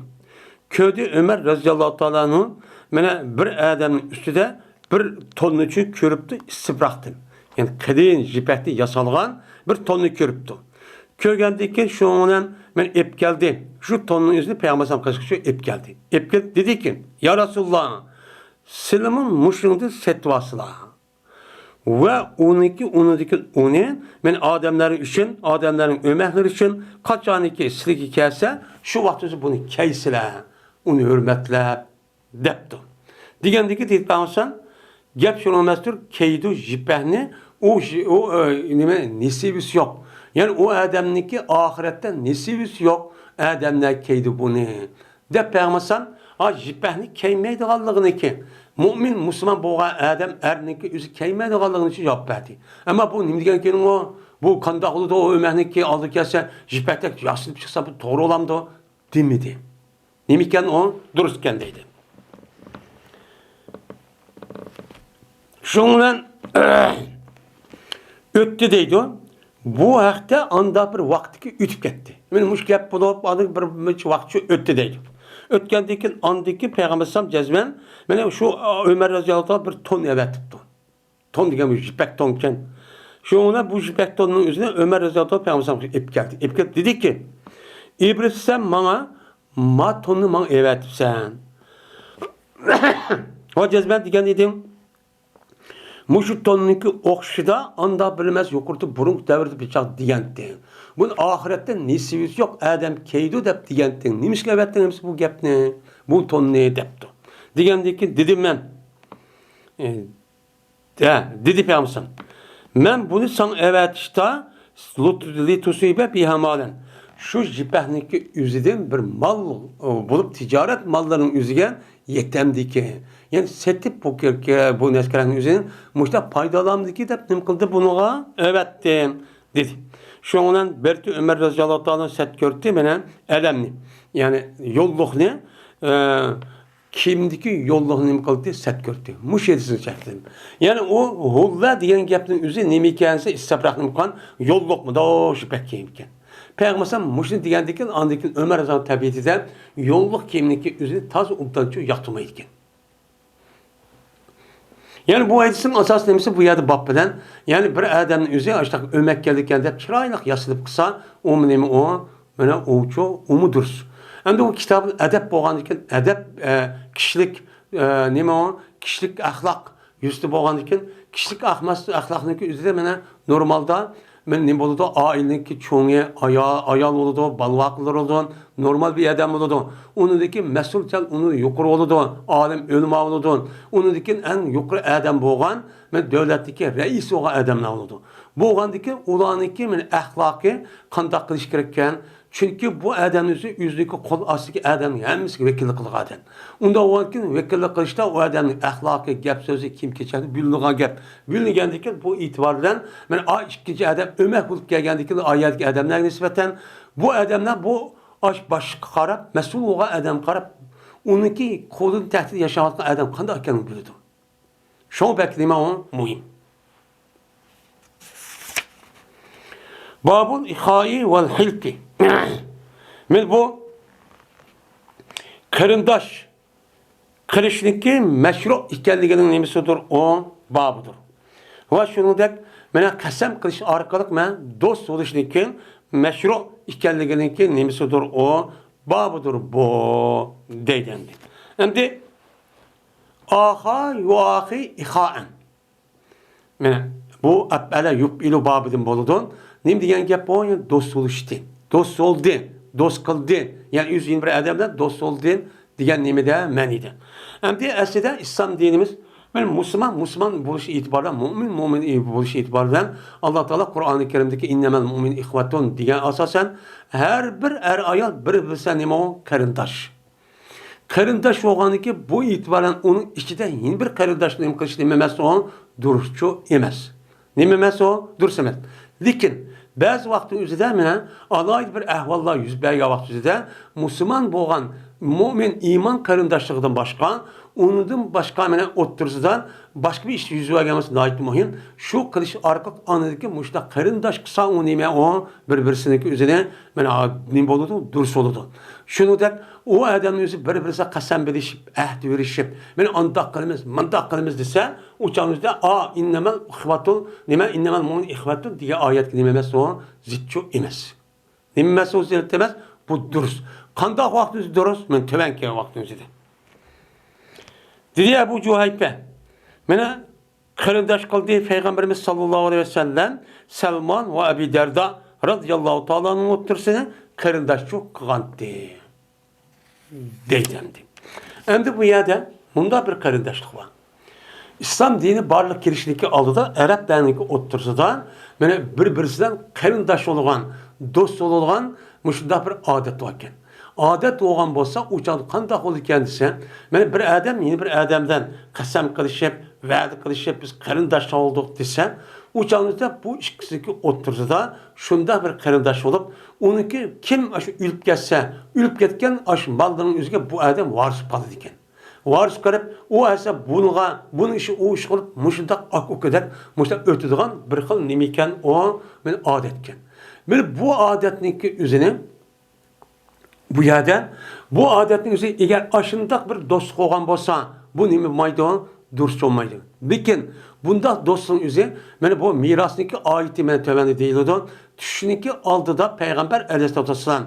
Köyde Ömer radıyallahu ta'ala'nın bana bir adamın üstüde bir tonlu için körüptü isbraktım. Yani kadın jipekti yasalgan bir tonlu körüptü. Körgendeki şu an ben ep geldi. Şu tonun yüzünü Peygamber kaşıkçı ep geldi. Ep geldi dedi ki ya Resulullah Selam'ın muşluğunda setvasıla. Ve onundaki onu ben adamların için, adamların ömekleri için kaç aniki siliki kelse şu vaktisi bunu keysile, onu hürmetle depti. Digendeki titpamışsan gep şunu olmazdır keydu jipehni o nisibisi yok. Yani o adamniki ahirette nisibisi yok. Adamlar keydu bunu. Dep peygambersan jipehni keymeydi kallığını ki. Mümin, Müslüman boğa adam erniki üzü keymeydi kallığını için cevap verdi. Ama bu nimdigen kenin o bu kandaklı da o ömerniki aldı kelse jipehtek yaşlıp çıksa bu doğru olamdı o demedi. Nimiken o dürüst kendiydi. Şundan öttü deydi o. Bu hafta anda bir vakti ütüp gitti. Men muş gap bulup adı bir vakti öttü deydi. Ötkendeki andaki Peygamber sallam cezmen mene şu Ömer radıyallahu anh bir ton evet tuttu. Ton diye jipek tonken. Şu ona bu jipek tonun üzerine Ömer radıyallahu anh Peygamber sallam ep geldi. Ep geldi dedi ki İblis sen bana ma tonu bana evet sen. O cezmen diyen dedim. Muşu tonunki okşuda anda bilmez yokurtu burun devirdi bıçak diyentin. Bunun ahirette nisibisi yok. Adam keydu dep diyentin. Nimiş gevettin hepsi bu gep ne? Bu ton ne depti? Diyendeki dedim ben. Dedi Peygamber. Ben bunu sana evet işte litusibe bihamalen. Şu jipehniki üzüden bir mal bulup ticaret mallarının üzügen yetemdi ki. Yani setip bu neskerenin üzerine muşta paydalandı ki de ne kıldı bunu evet dedi. Şu an Berti Ömer radıyallahu anh set gördü bana elemni. Yani yolluk ne? Kimdiki yolluk ne kıldı set gördü. Muş edisini çektim. Yani o hulla diyen gepnin üzerine ne mi hikayesi istibrak ne kan yolluk mu da o şüphek kimken. Peygamber muşni degandikin andikin Ömer Azam tabiatida yo'lliq kiyimniki o'zini toza ubdanchu yoqtirmaydi ekan. Yani bu hadisin asas nemesi bu yerda bab bilan, yani bir odamning o'zi ashta o'mak keldikan deb chiroyli yasilib qilsa, u nima u? Mana o'chu, umudur. Endi bu kitob adab bo'lgan ekan, adab kishilik nima u? Kishilik axloq yuzda bo'lgan ekan, kishilik axloqniki o'zida mana normalda men nima bo'ladi? Oilaniki cho'ngi, ayol bo'ladi, balvoqlar bo'ladi, normal bir odam bo'ladi. Unidagi mas'ul chal uni yuqori bo'ladi, olim o'lma bo'ladi. Unidagi eng yuqori odam bo'lgan, men davlatdagi rais bo'lgan odamlar bo'ladi. Bo'lgandiki ularniki men axloqi qanday qilish kerak ekan? Çünkü bu adamın yüzdeki kol astiki adamın hemisi vekillik kılıq adam. Onda o ankin vekillik kılışta o adamın ahlakı, gap sözü kim geçerdi? Bülüğe gap. Bülüğendeki bu itibardan ben ikinci adam ömek bulup gelgendeki ayattaki adamlar nispeten bu adamlar bu baş karab, mesul olan adam karab onunki kolun tehdit yaşamakta adam kandı akyanı bildi. Şu bekleme o mühim. Babul ihai vel hilki. Men bu qarindosh qilishlikka mashru ekanligining nimasidir? O bobidir. Va shuningdek, mana qasam qilish orqali men do'st bo'lishlikka mashru ekanligining nimasidir? O bobidir bu deydi. Endi aha yuahi ihaan. Mana bu abala yubilu bobidan bo'ladi. Nim degan gap bu? Do'st bo'lishdi. Dost oldu, dost kıldı. Yani 120 adamdan dost oldu diyen nimede meniydi. Hem de aslında İslam dinimiz, ben Müslüman buluş itibarıyla, mümin buluş itibarıyla Allah Teala Kur'an-ı Kerim'deki innemel mümin ihvatun diyen asasen her bir ayet bir nime o? Karındaş. Karındaş olanı ki bu itibarla onun içinde yeni bir karındaşlığım kılıç dememesi o duruşçu emez. Dememesi o duruş emez. Lakin bazı vaktin üzerinde mene alaylı bir ehvallar yüz berge vakti üzerinde Müslüman boğan mümin iman karındaşlığından başka onundan başka mene otursudan başka bir iş yüzüne gelmesi layık mühim. Şu kılıç arka anıdaki müşte karındaş kısa unime o birbirsineki üzerine mene nim oldu durs oldu. Şunu da o adamın yüzü birbirine kasem verişip, ehd verişip, beni andak kılımız dese, uçağımızda innemel ihvatul, innemel mu'min ihvatul diye ayet nimemesi o zitçu imez. Nimemesi o zitçu imez, bu dürüst. Kandak vaktiniz dürüst, ben tevenki vaktinizi de. Dedi Ebu Cuhaybe, bana kırındaş kıldı Peygamberimiz sallallahu aleyhi ve sellem, Selman ve Ebi Derda radıyallahu ta'ala'nın oturusunu kırındaş çok kıgandı. Deylendi. Hem de bu yerde bunda bir karındaşlık var. İslam dini barlık girişindeki alıda Arap denindeki otursa da birbirisinden karındaş olan, dost olan müşüdda bir adet varken. Adet olan olsa uçan kandak olur kendisi. Bir adam yeni bir adamdan kasem kılışıp, vaadi kılışıp biz karındaş olduk dese uçağımızda bu ikisindeki otursa da şunda bir karındaş olup onunki kim aşı ülüp geçse, ülüp getken aşı mallarının üzerine bu adam varis kaldı diken. Varis kalıp o ise bunun işi o iş kılıp muşundak ak o kadar muşundak ötüdüğün bir kıl nemiken o adetken. Bu adetninki üzerine bu yerde bu adetin üzerine eğer aşındak bir dost koğan olsa bu nemi maydı dursun olmaydı. Lakin bunda dostun üzerine bu mirasındaki ayeti tövende değildi. Düşününki aldı da Peygamber Aleyhisselatü Vesselam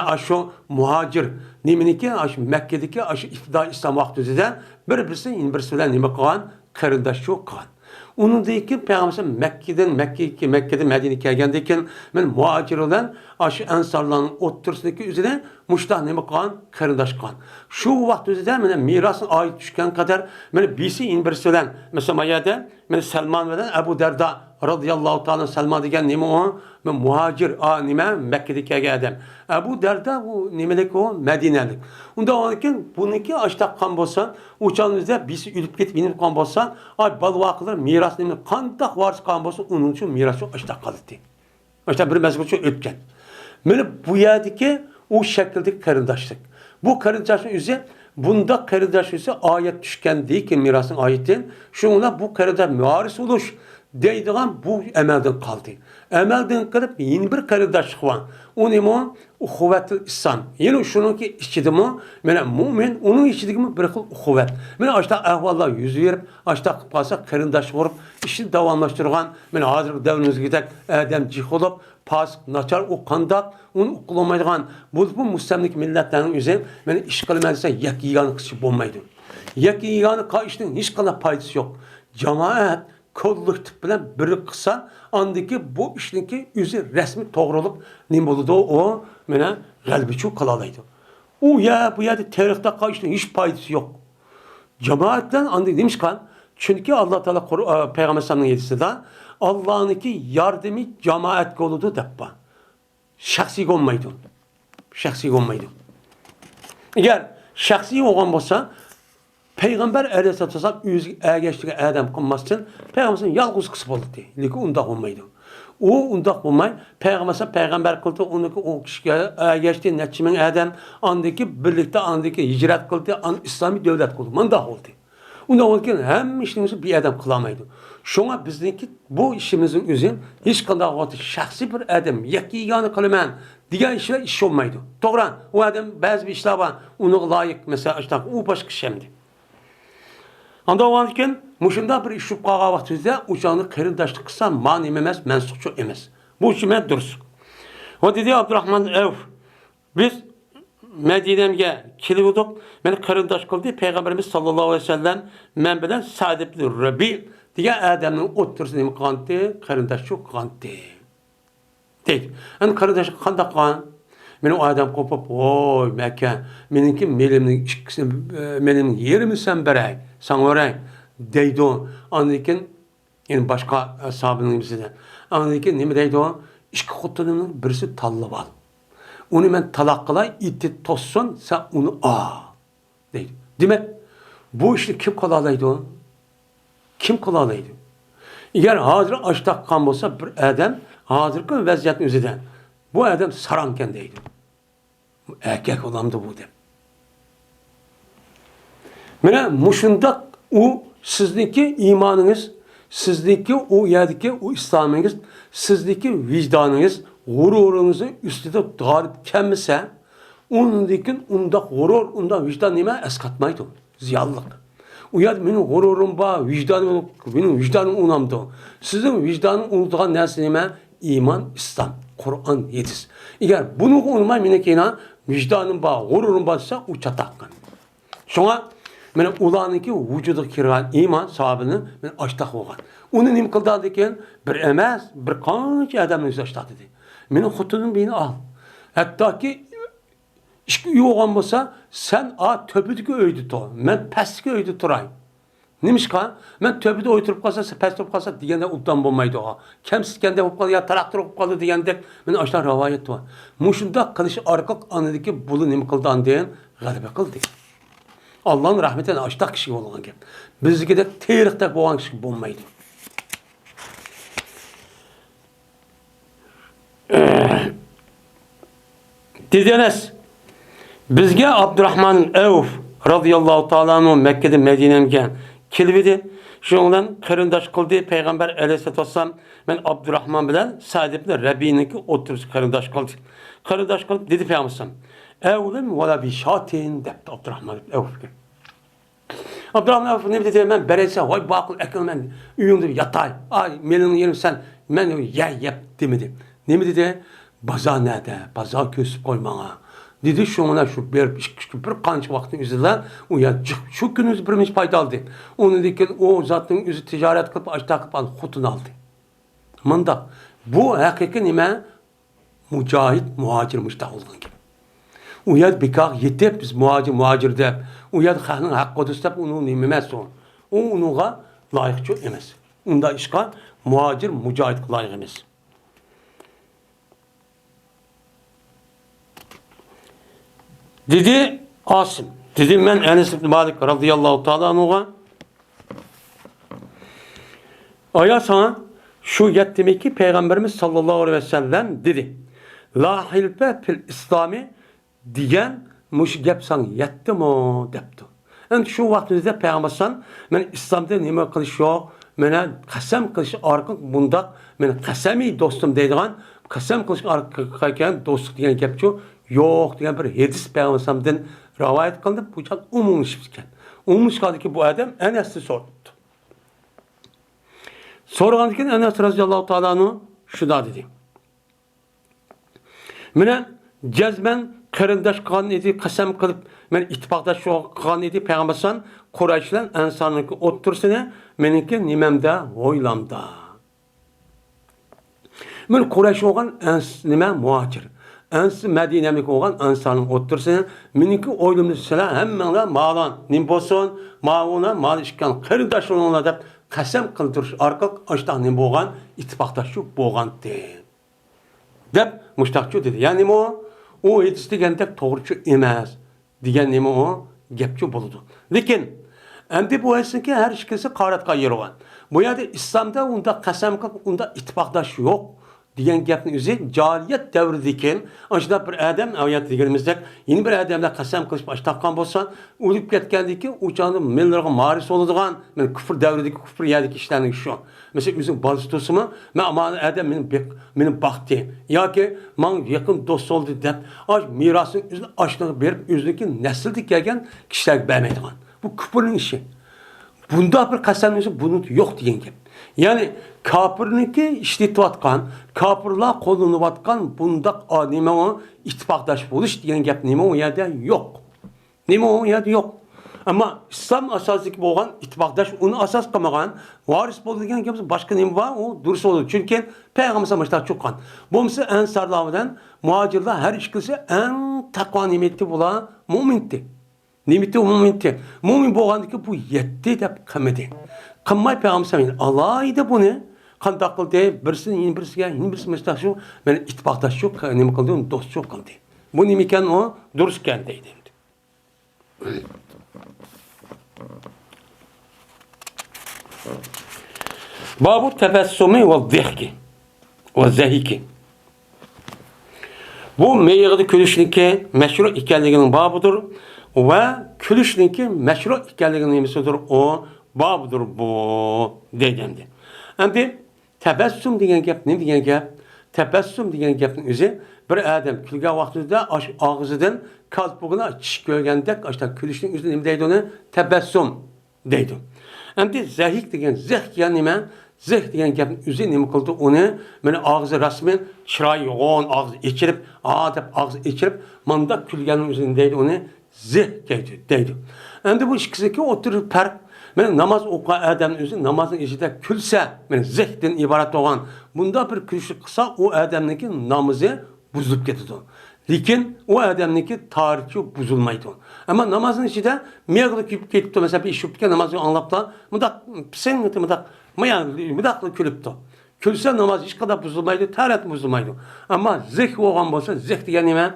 aşı muhacir neminiki aşı Mekke'deki aşı iftida İslam vakti üzerinde birbirisi nemi kılan karındaş yok kılan. Onun deyken Peygamber Mekke'den Medine'ye gelgendeyken muhacir olan aşı ensarların oturusundaki üzerine muştah nemi kılan karındaş kılan. Şu vakti üzerinde mirasın ait düşken kadar birisi birisi olan mesela mayada Selman ve Ebu Derda radıyallahu ta'ala Selman degen nemi o muhacir Mekke'deki adam. Ebu Derda bu nemelik o Medine'lik. Onda onken bununki açta kan bolsa uçağınızda birisi ülüp git binip kan bolsa balvakılar miras nemi kandak varsa kan bolsa onun için mirası açta kalıdı. Açta bir mezgulçu ötken. Bu yerdeki o şekildeki karındaşlık. Bu karındaşlık üzerine bunda karındaş ise ayet düşken değil ki mirasın ayetin. Şunla bu karındaş muharis oluş. deydigan bu emelden kaldı. Emelden kırıp yeni bir kardeşlik var. O ne mi? Uhuvvetul İslam. Yani şununki içinde mi? Mümin, onun içinde mi? Bir uhuvvet. Açta ahvallar yüz verip, açta pasa kardeş vurup, işini devamlaştırgan, hazır devrimiz gidek, adam cih olup, pas, naçar, o kandak, onu okullamaydıgan, bu müstemlik milletlerin üzerine, iş kılmadıysa yak yiyen kişi bulmaydı. Yak yiyen kişinin hiç kadar faydası yok. Cemaat, kolluktuk bilen biri kısa, andaki bu işinki yüzü resmi doğrulup, ne buldu o, galbiçu kalalaydı. O ya, bu ya tarihte kişinin hiç faydası yok. Cemaatten andaki demiş kan, çünkü Allah Teala Peygamber Sallallahu Aleyhi ve Allah'ınki yardımı cemaat koludu deppa. Şahsi olmaydı. Şahsi olmaydı. Eğer şahsi olan olsa Peygamber Aleyhisselatü Vesselam geçtiği adam kılmasın, Peygamber'in yalnız kısıp oldu diye. Leki onda olmaydı. O onda olmay, Peygamber kıldı, ondaki o kişiye geçtiği netçimin adam, andaki birlikte, andaki hicret kıldı, İslami devlet kıldı. Manda oldu. Onda olurken hem işimizi bir adam kılamaydı. Şuna bizdeki bu işimizin üzerine hiç kadar vakti şahsi bir adam, yaki yanı kılman, diğer işler iş olmaydı. Doğru, o adam bazı bir işler var, onu layık mesela işte o başka şeydi. Anda olurken, muşunda bir iş şubkağa vaktizde uçağını kırındaşlık kısa mani emez, mensukçu emez. Bu işime dursun. O dedi Abdurrahman Evf, biz Medine'ye kiliyorduk, beni kırındaş kıldı, Peygamberimiz sallallahu aleyhi ve sellem, men bilen Sa'd ibn Rabi diye adamın otursun kandı, kırındaşçı kandı. Deydi. Yani kırındaşçı kandı kan. Benim o adam kopup, oy Mekke, benimki benim yerimi sen berey, sen öğren, deydi o. Anlayken, yani başka sahabının bizden. Anlayken, ne mi deydi o? İşki kutunun birisi tallı var. Onu ben talak kılay, iti tossun, sen onu deydi. Demek, bu işi kim kılalaydı o? Kim kılalaydı? Eğer hazır açtak kan olsa bir adam, hazırki vaziyetin üzerinden. Bu adam saranken deydi. Erkek olamdı bu dem. Mene muşundak o sizdeki imanınız, sizdeki o yerdeki o İslam'ınız, sizdeki vicdanınız, gururunuzun üstüde galip kemmese, ondaki onda gurur, onda vicdan nime eskatmaydı. Ziyallık. O yer benim gururum ba, vicdanım, benim vicdanım unamdı. Sizin vicdanın unutulan neresi nime? İman, İslam, Kur'an yetiz. Eğer bunu unutmayın menekina, vicdanın ba, gururun ba o çatakkan. Şuna, mene ulanınki vücudu kirgan iman sahabını men açtak olgan. Onu nim kıldadı eken bir emez, bir kanç adamın yüzü açtak dedi. Menin xutunun beni al. Hatta ki işki iyi olgan bolsa sen töpüdeki öyді to. Men pastki öyді turayım. Neymiş ka? Men töpüde oyturup kalsa, past olup kalsa degende ultan bolmaydı o. Kemsitkende olup kaldı ya traktör olup kaldı degende men açtan ravayet var. Muşunda kılışı arkak anıdaki bulu nim kıldan diyen galibe kıldı. Allah'ın rahmetine açtak kişi olan gibi. Bizge de tarihte boğan kişi bulmaydı. Dediniz, bizge Abdurrahman Evf radıyallahu ta'ala Mekke'de Medine'ye kilvidi. Şundan kırındaş kıldı Peygamber aleyhissalatü vesselam ben Abdurrahman bilen Sa'd ibn Rabi'ninki oturup kırındaş kıldı. Kırındaş kılıp dedi Peygamber Evlim ve la bi şatin depti Abdurrahman Evf. Abdurrahman Evf ne dedi ben bereyse vay bakıl ekran ben uyumda yatay. Ay melinin yerim sen men yap demedi. Ne mi dedi? Baza nerede? Baza kösüp koymana. Dedi şuna şu bir kanç vaktin üzerinde o ya şu günümüz birimiz payda aldı. Onu dedi o zatın üzü ticaret kılıp açta kılıp al hutunu aldı. Manda bu hakiki nime mücahit muhacir müştah olgan gibi. O ya bikak yetip biz muhacir deyip o ya xanın hakkı deyip onu nimemez o. O onuğa layıkçı emez. Onda işgal muhacir mücahit layık emez. Dedi Asım. Dedim ben Enes ibn Malik radıyallahu ta'ala anhu'a aya sana şu yet demek ki Peygamberimiz sallallahu aleyhi ve sellem dedi. La hilfe fil İslami diyen muş gep sana yetti mi depti. Yani şu vaktimizde Peygamber sallallahu ben İslam'da nime kılış yok, mene qasam qilish orqali bundaq meni qasamiy do'stim deydigan qasam qilish orqali do'stlik degan gapchu yo'q degan bir hadis payg'ambardan rivoyat qilindi. Bu chaq umumlashib ketgan. Umumlashgandiki bu odam Anasni so'rabdi. So'ragandan keyin Anas roziyallohu taolo anhu shunday dedi. Mene jazman qarindosh qilgan edi, qasam qilib, men ittifoqdosh qilgan edi payg'ambarsan Qurayshlar ansarniki o'ttirsini, meniki nimamda o'ylamda. Men Quraysh bo'lgan nima muhojir. Ans Madinamlik bo'lgan ansarning o'ttirsini, meniki o'ylimda sizlar hammanglar ma'lon, nim bo'lsin, ma'una mal ishkan qarindoshlarga deb qasam qildirish orqali ashta nim bo'lgan ittifoqdosh bo'lgandi. Deb mushtaqchu dedi. Ya'ni o hadis deganda to'g'richu emas degan nima o gapchu bo'ladi. Lekin endi bu esinki har ikkisi qaratga yurgan. Bu yerda islomda unda qasam qilib unda ittifoqdosh yo'q degan gapni o'zi jahiliyat davridikin ashda bir odam oyat deganimizdek yeni bir odamlar qasam qilib ashtaqan bo'lsa o'lib ketgandiki o'chani menlarga maris bo'ladigan men kufr davridagi kufr yerdagi ishlarning shu. Mesela bizim bazı dostuma men amana adam meni baxti yoki men yaqin do'st oldi deb mirosni o'zini ashliga berib o'ziniki naslda kelgan kishilarga bermaydigan. Bu kufrning ishi. Bunda bir qasamligi buni yo'q degan gap. Ya'ni kafirniki ishlatayotgan, kafirlar qo'llanayotgan bundaq nima o ittifoqdosh bo'lish degan gap nima u yerda yo'q. Nima u yerda yo'q. Ama İslam asasiki bo'lgan ittifoqdosh uni asos qilmagan, varis bo'ladigan gap boshqa nima bor? U durust bo'ladi. Chunki payg'ambar sallallohu alayhi chiqqan. Bo'lmasa ansarlar bilan muhojirlar har ikkisi eng taqvo nimati bo'lar, mu'minti. Nimati mu'minti. Mu'min bo'lgandiki bu yetti deb qilmadi. Qilmay payg'ambar sallallohu alayhi alayda buni qanday qildi? Birsini yeni birisiga, yeni birisi mustaqshu, men ittifoqdosh yo'q, nima qildi? Do'st yo'q qildi. Bu nima ekan o? Durust ekan deydi. Babu tebessumi ve zihki ve zehiki. Bu meyğidi külüşünki meşru ikenliginin babudur ve külüşünki meşru ikenliginin nemisidir o babudur bu degendi. Endi tebessum degen gap ne degen gap? Tebessum degen gapning o'zi bir odam kulgan vaqtida og'zidan kalpug'ini chish ko'rgandek ashta kulishning o'zi nima deydi uni? Tebessum deydi. Endi zahik degen zih yani nima? Zih degan gapning o'zi nima qildi uni? Mana og'zi rasmen chiroy yo'g'on, og'zi ichirib, deb og'zi ichirib, manda kulganning o'zini deydi uni zih deydi. Endi bu ikkisiki o'tirib farq. Men namoz o'qigan odamning o'zi namozning ichida kulsa, men zihdan iborat bo'lgan. Bunda bir kulishlik qilsa, u odamniki namozi buzilib ketadi. Lekin u odamniki tarihi buzilmaydi. Ammo namozning ichida miyag'ida kuyib ketibdi, masalan, ish o'tgan namozni anglabda, mundaq pising, mundaq mundaq kulibdi. Kulsa namoz hech qadar buzilmaydi, tarat buzilmaydi. Ammo zih bo'lgan bo'lsa, zih degan nima?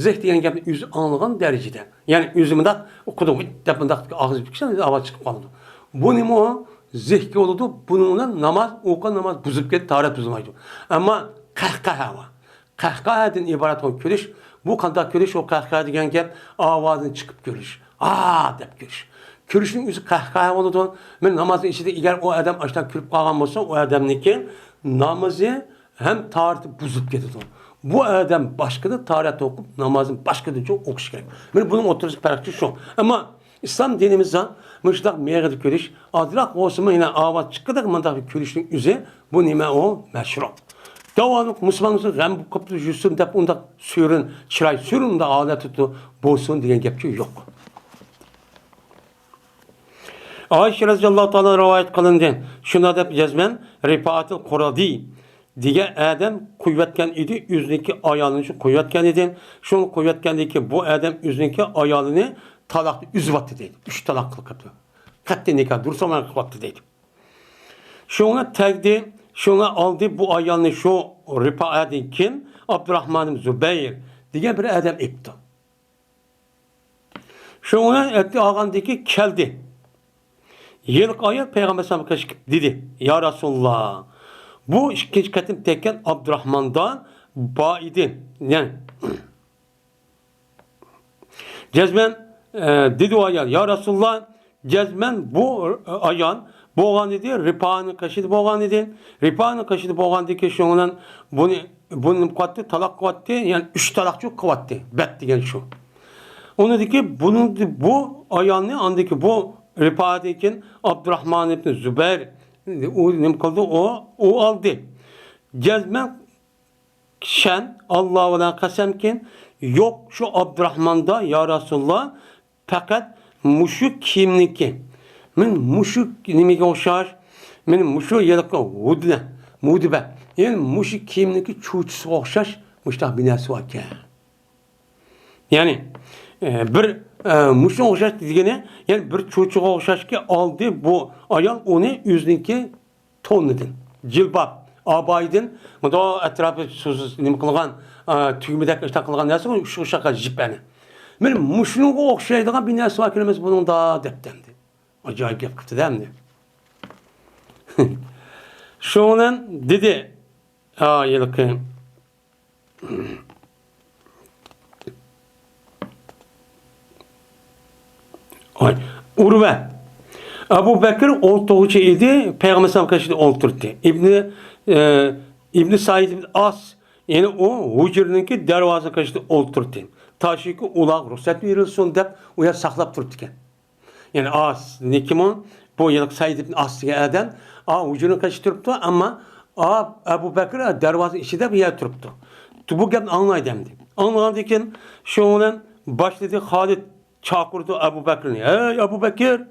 Zih degan gapni o'zi anglagan darajada. Ya'ni o'zi mundaq o'qidi, deb mundaq og'iz buksa, ovoz chiqib qoladi. Bu nima o? Zihki oldu. Bununla namaz, o'qigan namoz buzib ketdi, tarat buzilmaydi. Ammo qahqaha var. Qahqahadan iborat olan kulish, bu qanday kulish, o qahqaha degan gap ovozini chiqib kulish. Deb kulish. Kulishning o'zi qahqaha bo'ladi. Men namozning ichida agar o odam ashdan kulib qolgan bo'lsa, o odamniki namozi ham tarati buzib ketadi. Bu odam boshqada tarat o'qib, namozini boshqada o'qish kerak. Men buning o'tirish farqi shu. Ammo İslam dinimizde müştak meyğidi kulish, adrak olsun yine avat çıkıdak mandak kulishning o'zi bu nima o? Meşru. Davamlı Müslümanımızın gam bu kapıda yüzsün dep onda sürün, çıray sürün de adet tutu bolsun diyen gapçı yok. Ayşe radhiyallahu ta'ala rivayet kılındı. Şuna dep cezmen Rifatil Quradi diye adam kuvvetken idi, yüzündeki ayağını şu kuvvetken idi. Şunu kuvvetkendeki bu adam yüzündeki ayağını talaklı üzvattı deydi. 3 talaklı kaptı. Katte nikah dursaman kıvattı deydi. Şuna tegdi, şuna aldı bu ayağını şu Rifa'adin kim? Abdurrahman Zübeyir diye bir adam ipti. Şuna etti ağandaki keldi. Yılk ayet Peygamber sallallahu aleyhi ve sellem dedi. Ya Resulullah, bu ikinci katim tekken Abdurrahman'dan baidi. Yani cezmen dedi o ayet. Ya Resulullah, cezmen bu ayağın Boğan dedi, ripa'nı kaşıdı boğan dedi. Ripa'nı kaşıdı boğan dedi ki şundan bunu kuvvetti, talak kuvvetti, yani 3 talak çok kuvvetti. Bet degen şu. Onu dedi ki bu ayağını andaki bu ripa'dayken Abdurrahman ibn Zübeyir o ne kaldı o aldı. Cezmen şen Allah'a kasemken yok şu Abdurrahman'da ya Resulullah fakat muşuk kimniki. Men muşuk nimege oşar. Men muşuk yelakka hudne mudibe. Yani muşuk kimniki çuçsu oşaş muştah binası var ki. Yani bir muşuk oşaş degene yani bir çuçuğa oşaş ki aldı bu ayal onu yüzniki tonladın. Cilbab abaydın. Mıda etrafı susuz nima qilgan tügmedek işte qilgan narsa şu şaka jipani. Men muşunuga o'xshaydigan bir narsa var kelimiz buningda debdendi. Acayip gap qildi demdi. Şundan dedi yılkı Ay, Urve. Abu Bekir oltuğucu idi, Peygamber sallallahu aleyhi ve sellem olturdu. İbn Said ibn As, yani o hücreninki darvaza kaçtı olturdu. Taşı ki ulaq ruhsat verilsin deb o yer saklap turdu iken. Yani As, ne kim o? Bu yıllık Said ibn As diye adam, hücrenin kaçtı turuptu ama Abu Bekir darvaza içinde bir yer turuptu. Bu gapni anlaydı emdi. Anladı iken şundan başladı Halid çağırdı Abu Bekir'ni. Ey Abu Bekir,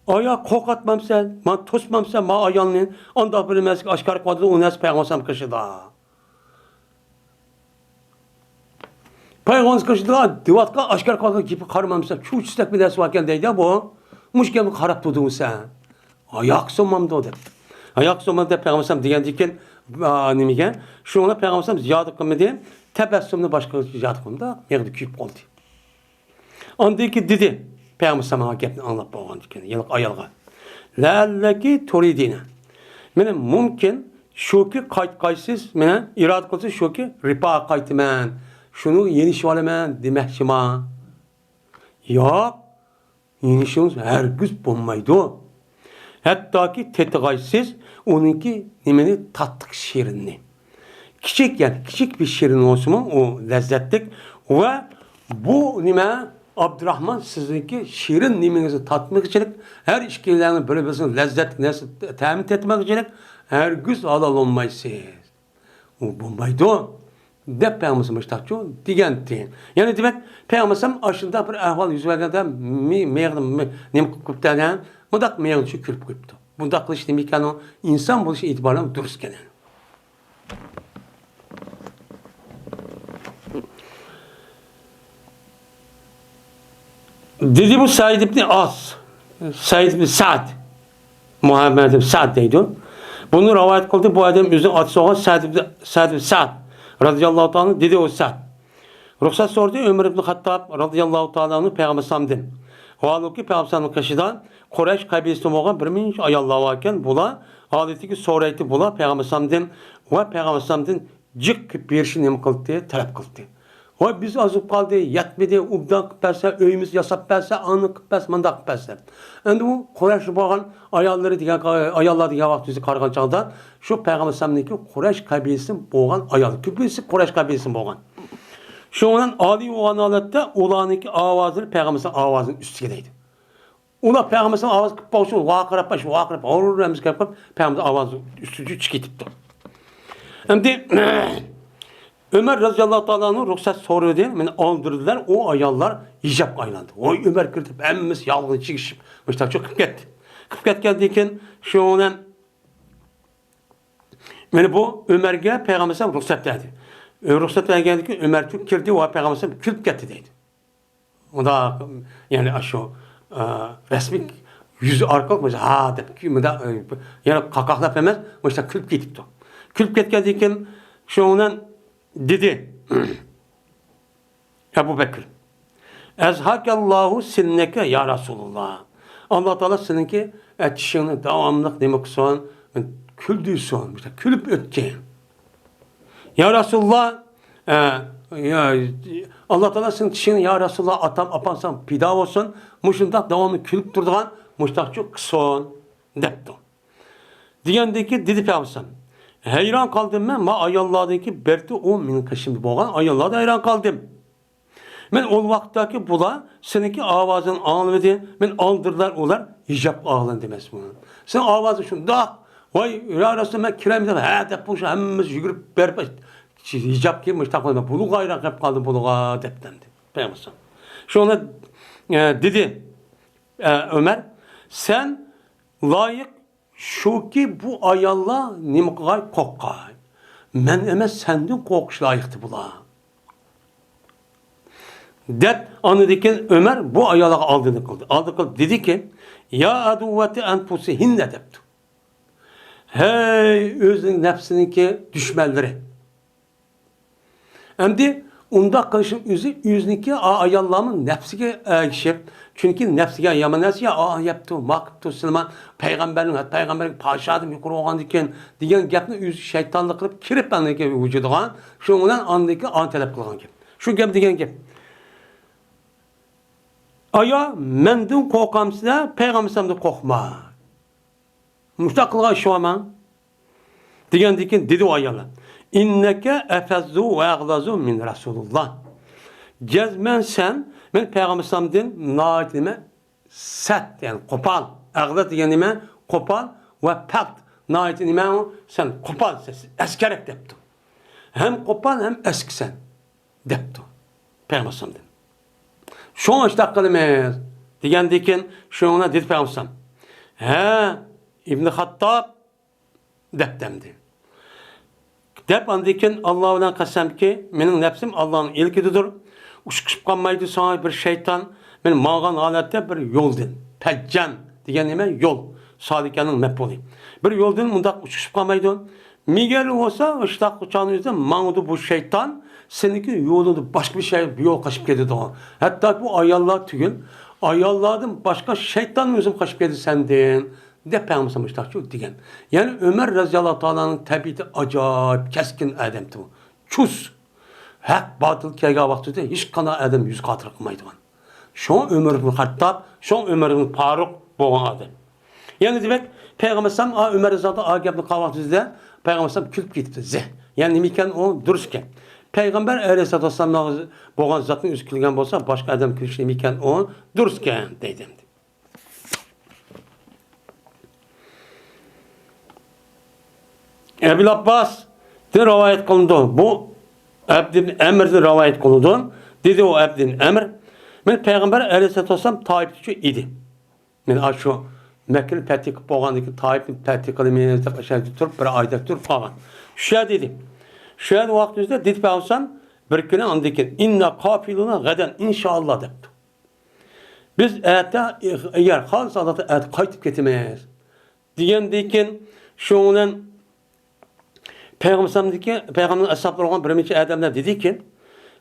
aya kokatmam sen, man tosmam sen, ma ayağını, anda bilmez ki aşkar kvadrada unas peygamber kışıda. Peygamber kışıda divatka aşkar kvadrada gibi karmam sen, şu çistek bir ders varken deydi bu, muşkemi karap tutun sen. Ayak sonmam da o dedi. Ayak sonmam da peygamber diyen diken, nemigen, şu ona peygamber ziyadet kılmadı, tebessümle başka ziyadet kılmadı, meyde küyüp oldu. Andaki dedi, Peygamber sana gapni anlap boğan diken, yılıq ayalğa. Lallaki turidine. Mene mümkün, şu ki qaysiz, mene irad kılsa şu ki ripa qaytiman. Şunu yeniş olaman demekçima. Yok, yenişimiz hergiz bulmaydı. Hatta ki tetigaysiz, onunki nemeni tattık şirinni. Küçük yani, küçük bir şirin olsun o lezzetlik ve bu nime Abdurrahman sizinki şirin nimenizi tatmak için her işkilerini böyle bir lezzet temin etmek için her güz alal olmayısız. O bombaydı o. Dep Peygamberimiz takçı digenti. Yani demek Peygamberimiz aşında bir ahval yüz vergende meğdim nem kuptadan mudak meğdim şu külüp kuptu. Bundak kılıç demek ki insan buluşu itibarla dürüst gelen. Dedi bu Said ibn As, Said ibn Sa'd, Muhammed ibn Sa'd deydi. Bunu rivayet kıldı bu adam yüzüne atısı olan Said ibn Sa'd radıyallahu ta'ala dedi o Sa'd. Ruhsat sordu Ömer ibn Hattab radıyallahu ta'ala'nın Peygamber Sam'din. O haluki Peygamber Sam'ın kaşıdan Kureyş kabilesi olan bir minç ayallahu varken bula haleti ki sorayti bula Peygamber Sam'din ve Peygamber Sam'din cık bir şey nem kıldı diye talep kıldı. O biz azıp kaldı, yetmedi, ubdan kıpperse, öyümüz yasap perse, anı kıpperse, manda kıpperse. Endi bu Kureyş bağın ayalları diye, ayallar diye vakti bizi kargan çağda, şu Peygamber Sam'daki Kureyş kabilesinin boğan ayalları. Küplüsü Kureyş kabilesinin boğan. Şu onun adi olan alette, olanınki avazını Peygamber Sam'ın avazının üstündeydi. Ona Peygamber Sam'ın avazı kıppaşı, vakırap, olur remiz kıppaşı, Peygamber avazı üstücü çıkıtıptı. Endi Ömer radıyallahu ta'ala'nın ruhsat soruyor diye beni aldırdılar. O ayallar hicap aylandı. O Ömer kırdı. Emmimiz yalgın çıkışıp. Müştak çok kıp gitti. Kıp geldiyken şu olan yani bu Ömer'e Peygamber sallallahu ruhsat verdi. Ruhsat verdi ki Ömer çok kirdi. O Peygamber sallallahu kırıp gitti dedi. O da yani aşağı resmi yüzü arka olmuş. Ha deyip ki yani kakaklap emez. Müştak kırıp gidipti. Kırıp geldiyken şu olan dedi Ebu Bekir ezhakallahu sinneke ya Resulullah Allah Teala seninki etişini devamlık demek son küldüysen işte külüp ötki ya Resulullah Allah Teala senin etişini ya Resulullah atam apansam pida olsun muşundak devamlı külüp durduğun muştak çok son depti. Degandeki dedi Peygamber. Hayran kaldım ben. Ma ayollardaki berti o mening qishimda bo'lgan ayollarda hayran kaldım. Men o vaqtdagi bular seninki ovozini angladi. Men oldirlar ular hijab og'lan demas bu. Sen ovozi shunda voy ya rasul men kiram deb ha deb bu hammamiz yugurib berib hijab kiymiş taqoyma bunu hayran qilib qoldim bularga debdi. Peygamber. Şuna dedi Ömer sen layık şu ki bu ayalla nimqay qoqqay. Men emas senden qoqish layıqtı bular. Dep anıdiken Ömer bu ayala aldığını kıldı. Aldı kıldı. Dedi ki ya aduvveti enfusihinne depti. Hey özünün nefsininki düşmanları. Endi unda kılışın yüzünki ayallamın nefsige erişip çünkü nefsige yaman nefsi ya yaptı makıptı Süleyman peygamberin paşadım yukarı olgan diyen gapni yüzü şeytanlık kılıp kirip andaki vücudugan şundan andaki antelep kılgan gap. Şu gap diyen gap. Aya mendin korkamsıda peygamberimden korkma. Mustaqilga şuaman. Degandiki dedi o ayala. İnneke efezzu ve aglazu min Resulullah. Cezmen sen, men peygamberimden naitime set yani kopal. Aglat diyenime kopal ve pakt. Naitime sen kopal sesi. Eskerek deptu. Hem kopal hem eski sen deptu. Peygamberimden. Şuna işte kılımız. Degandiki şuna dedi peygamberim. He İbn Hattab deptemdi. Dep andikin Allah bilan qasamki mening nefsim Allah'ın ilkididir. Uçqışıp qalmaydı sana bir şeytan men mağan halatda bir yo'ldan pajjan degan nima yo'l sodikanning maf'uli. Bir yo'ldan mundaq uçqışıp qalmaydi. Miger olsa ishtaq uçanızda mağdu bu şeytan seninki yo'lunda başka bir şey yo'l qaşıp ketadi. Hatta bu ayollar tugul ayollardan başka şeytan o'zim qaşıp ketadi senden. De Peygamberimiz müstahçı diyen. Yani Ömer radıyallahu ta'ala'nın tabiati acayip keskin adamdı bu. Çus. Hak batıl kega vaxtında hiç kana adam yüz katır kılmaydı. Şu Ömer ibn Hattab, şu Ömer ibn Faruk boğan adam. Yani demek Peygamberimiz Ömer radıyallahu agabını kahvaltısında Peygamberimiz külüp gitti. Zeh. Yani miken o dururken. Peygamber aleyhissalatü vesselam boğan zatın üst kilgen olsa başka adam külüşü miken o dururken dedim. Ebu Abbas de rivayet kılındı. Bu Abdin Emir'de rivayet kılındı. Dedi o Abdin Emir. Men Peygamber aleyhissalatü vesselam Taif'çi idi. Men şu Mekke'li petik boğandaki Taif'in petik kılımını da aşağı tutup bir ayda tutup falan. Şöyle dedi. Şöyle vaktimizde dedi Peygamber bir gün andaki inna kafiluna gaden inşallah dedi. Biz eğer halis adatı kayıtıp getirmeyiz. Diyendikin şunun Peygamber'in ashabları olan bir neçe adamlar dedi ki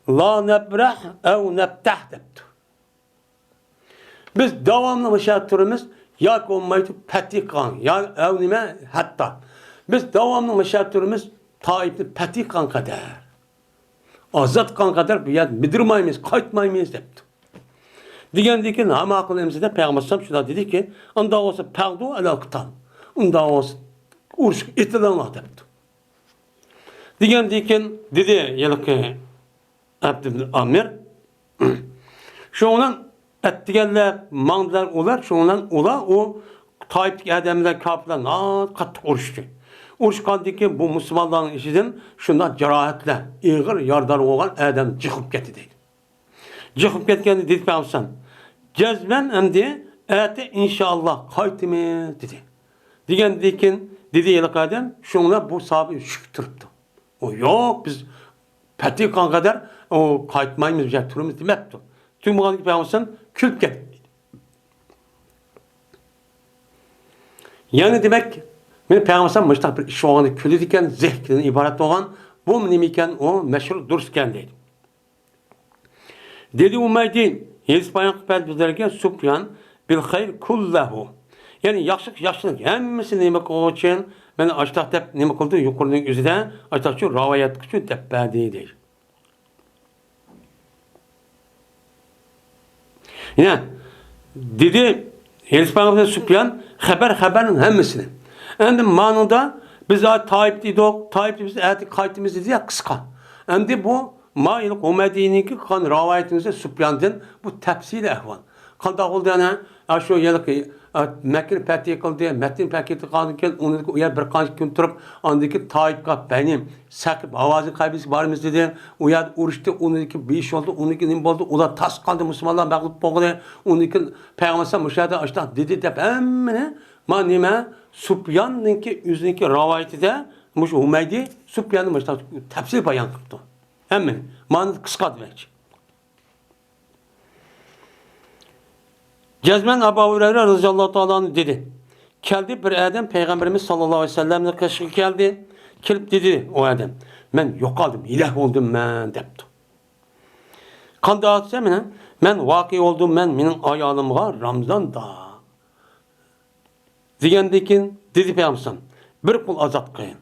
la nebrah ev nebtah depti. Biz devamlı müşahitlerimiz ya olmaydı petikan ya ev nime hatta. Biz devamlı müşahitlerimiz Taif'li petikan kadar. Azat kan kadar bir yer bildirmayız, kayıtmayız depti. Diyen ki ama akılımızda Peygamber'im şuna dedi ki onda olsa pağdu alaktan. Onda olsa uğraş itilanlar depti. Diyen dedi yılki Abdül Amir şundan ettigenler mandılar olar şundan ola o Taif'teki adamlar kapılar kattık uğraştı. Uğraşkandı ki bu Müslümanların işinden şundan cerahatle ağır yardar olan adam çıkıp gitti dedi. Çıkıp gitken dedi Peygamber cezmen emdi ete inşallah kaytımız dedi. Diyen dedi yılki adam şunlar bu sahibi şüktürüptü. O yok biz petikan kadar o kayıtmayımız bir turumuz demekti. Tüm bu kadar Peygamber'in külüp gitti. Yani demek benim Peygamber'in müştak bir iş olanı külü diken zevkinin ibaret olan bu nemiken o meşhur dururken deydi. Dedi Umaydi Yeliz bayan kıpel bizlerken Sübyan bil hayr kullahu. Yani yaşlılık hemmesi demek o için ben açtaq dep nima qildi yuqorining o'zida aytaqchi rivoyat uchun tepadi deydi. Yine dedi Elçi Peygamber Süfyan haberin hemmesini. Endi manada biz Tayyip dedik, Tayyip biz ayet kaytımız dedi ya kıska. Endi bu Ma'il Umedini'ki kan ravayetimizde Süfyan'dan bu tefsili ehval. Kanda oldu yani şu yıllık Mekke'nin fethi kıldı, Mekke'nin fethi kıldı, onu uyar bir kaç gün durup andaki Tayyip'e benim sakıp avazı kaybısı var mı dedi. Uyar uğraştı, onunki bir iş oldu, onunki ne oldu, o da tas kaldı Müslümanlar mağlup boğdu, onunki Peygamber müşahede açtı dedi de emmine manime Süfyan'ınki yüzündeki rivayeti de muş Umeydi Süfyan'ın müşahede tefsir bayan kıldı. Emmine manı kıskadı belki. Cezmen Ebu Hureyre radıyallahu ta'ala dedi. Geldi bir adam Peygamberimiz sallallahu aleyhi ve sellem'le karşı geldi. Kelip dedi o adam. Ben yok aldım, ilah oldum ben depti. Kanda atsa men vaki oldum benim ayalımga Ramazan da. Digendekin dedi Peygamber bir kul azat kıyın.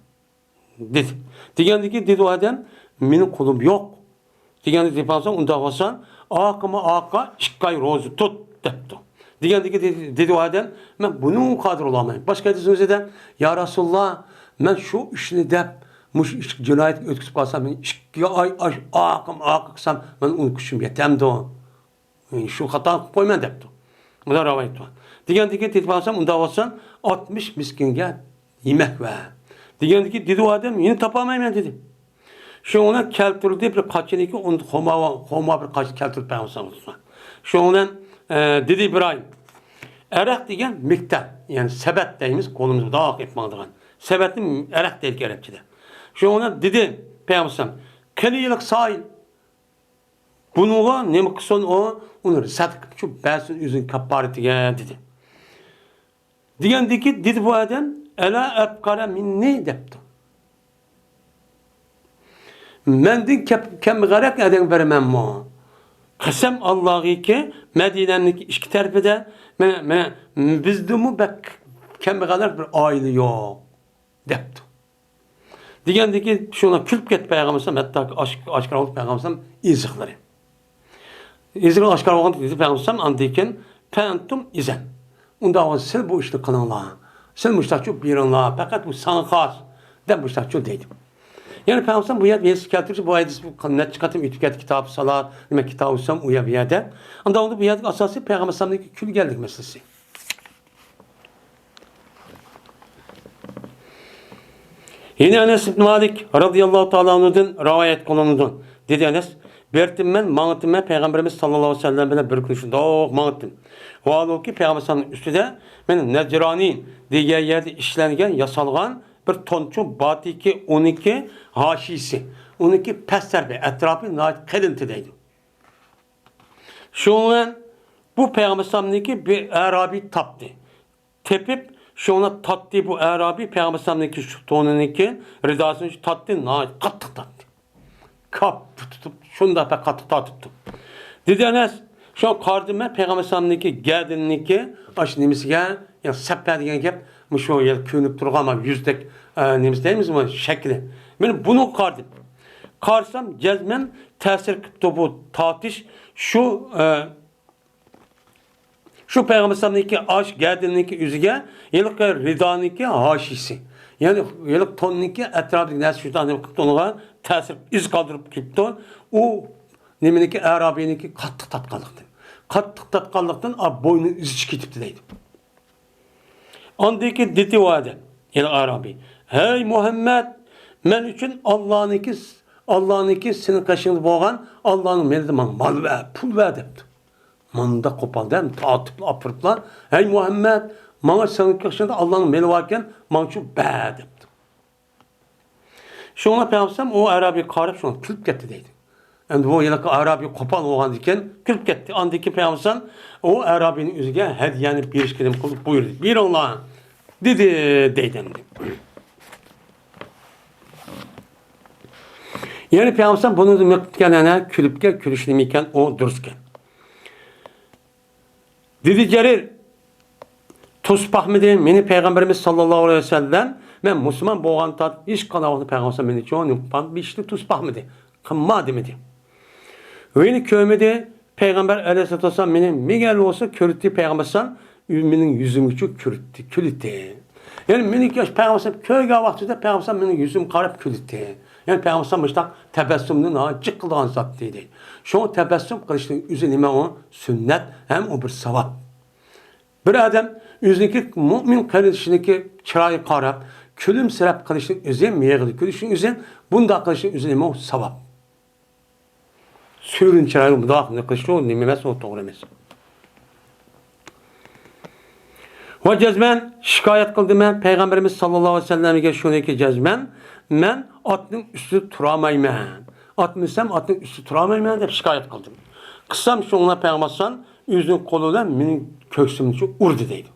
Dedi. Digendeki dedi o adam benim kulum yok. Digendeki Peygamber onda olsan aka şikkay rozu tut depti. Digendeki dedi o adam ben bunun kadar olamayım. Başka sözü de ya Resulullah ben şu işini dep muş cinayet ötküsüp kalsam ben işkiye akıksam ben onu kuşum yetemdi o. Şu hata koyman depti. Bu da rivayet var. Digendeki dedi kalsam onda olsan 60 miskinge yemek ver. Digendeki dedi o adam yine tapamayım dedi. Şu ona keltirdi bir kaçıniki onu homa bir kaç keltirdi Peygamber. Şu ona dedi İbrahim. Erak degen miktar. Yani sebet deyimiz kolumuzu daha etmağıdığın. Sebetin erak değil Arapçada. Şu ona dedi Peygamber. Keliyelik sahil. Bununla ne mıkson onu satık şu belsin üzün kaparetiye dedi. Digendeki dedi bu adam ela ebkara minni depti. Mendin kemgarek eden vermem mu? Kısem Allah'ı ki Medine'nin iki tarafı da bizde mu bek kemgarek bir aile yok depti. Digendeki şuna külp get Peygamber'im hatta aşkar oldu Peygamber'im izhları. İzhları aşkar oldu dedi Peygamber'im andiken pentum izen. Onda o sil bu işte kanallar. Sil müştakçı birinler fakat bu sana khas. De müştakçı değil. Yani Peygamber bu yer bir sikatırcı bu ayet bu net çıkartım etiket kitap salat demek kitap usam uya bir yerde. Anda onu bir yerde asası Peygamber'deki kül geldik meselesi. Yine Enes ibn Malik radıyallahu ta'ala anh'ın rivayet kılındı. Dedi Enes, "Bertim men mağıtım Peygamberimiz sallallahu aleyhi ve sellem bilen bir gün şunda mağıtım. Vallahi ki Peygamber'in üstüde men Necrani diye yerde işlengen yasalgan bir tonçu batiki 12 haşisi. 12 pesterbe etrafı nait kılıntideydi. Şundan bu Peygamber'deki bir Arabi taptı. Tepip şuna tattı bu Arabi Peygamber'deki şu tonuniki ridasını tattı nait katı tattı. Kap tutup şunda pek katı tattı. Dedi Enes şu kardıma Peygamber'deki geldiniki aşınımızga ya seppe diyen gep şu yer könüp durgan ama yüzdek nemiz değil mi şekli. Ben bunu kardım. Karsam cezmen tesir kıptı bu tatış şu Peygamber'deki aş geldiniki üzüge yılık ridaniki haşisi. Yani yılık tonuniki etrafındaki nes şu tane kıptı tesir iz kaldırıp kıptı. O neminiki Arabi'ninki kattık tatkallıktı. Kattık tatkallıktan boynu izi çıkıtıptı deydi. Andaki dedi o adam, yani Arabi. Hey Muhammed, men için Allah'ınki senin kaşığında boğan, Allah'ın meni mal ver, pul ver depti. Manında kopal değil mi? Tatıpla, apırıpla. Hey Muhammed, bana senin kaşığında Allah'ın meni varken, bana şu be depti. Şuna Peygamber o Arabi karıp şuna külp getti deydi. Yani o yılaki Arabi kopal olan diken külp getti. Andaki Peygamber o Arabi'nin üzerine hediyeni bir işkilim kılıp buyurdu. Bir Allah'ın. Dedi deyden. Yani Peygamber bunu demek kendine külüpke külüşlümeyken o dururken. Dedi Cerir Tusbah mı deyin meni Peygamberimiz sallallahu aleyhi ve sellem ben Müslüman boğan tat iş kanavını Peygamber meni çoğunun bir işte tusbah mı de kımma demedi. Ve yine köyümde Peygamber aleyhisselatü vesselam beni Miguel olsa körüttü Peygamber'den mening yüzümü külüttü. Yani mening Peygamber köyge vaxtida Peygamber mening yüzüm qarab külüttü. Yani Peygamber müştak tebessümden çıqqılan zat deydi. Şoň tebessüm qilishning o'zi nima o? Sünnet hem o bir savab. Bir adam özünki mümin qarashiniki chiroyi qarab, kulimsirab qilishning o'zi, miyig'ida kulishning o'zi, bunda qilishning o'zi nima o? Savab. Sürün chiroyi bundoq qilish o nima emas, o to'g'ri emas. Va cezmen şikayet kıldım ben Peygamberimiz sallallahu aleyhi ve sellem'e şunaki cezmen men atның üstü turamayman. At minsem atның üstü turamayman dep şikayet kıldım. Kıssam şoňuna Peygambersan özünün koluyla menin köksümni urdu deydi.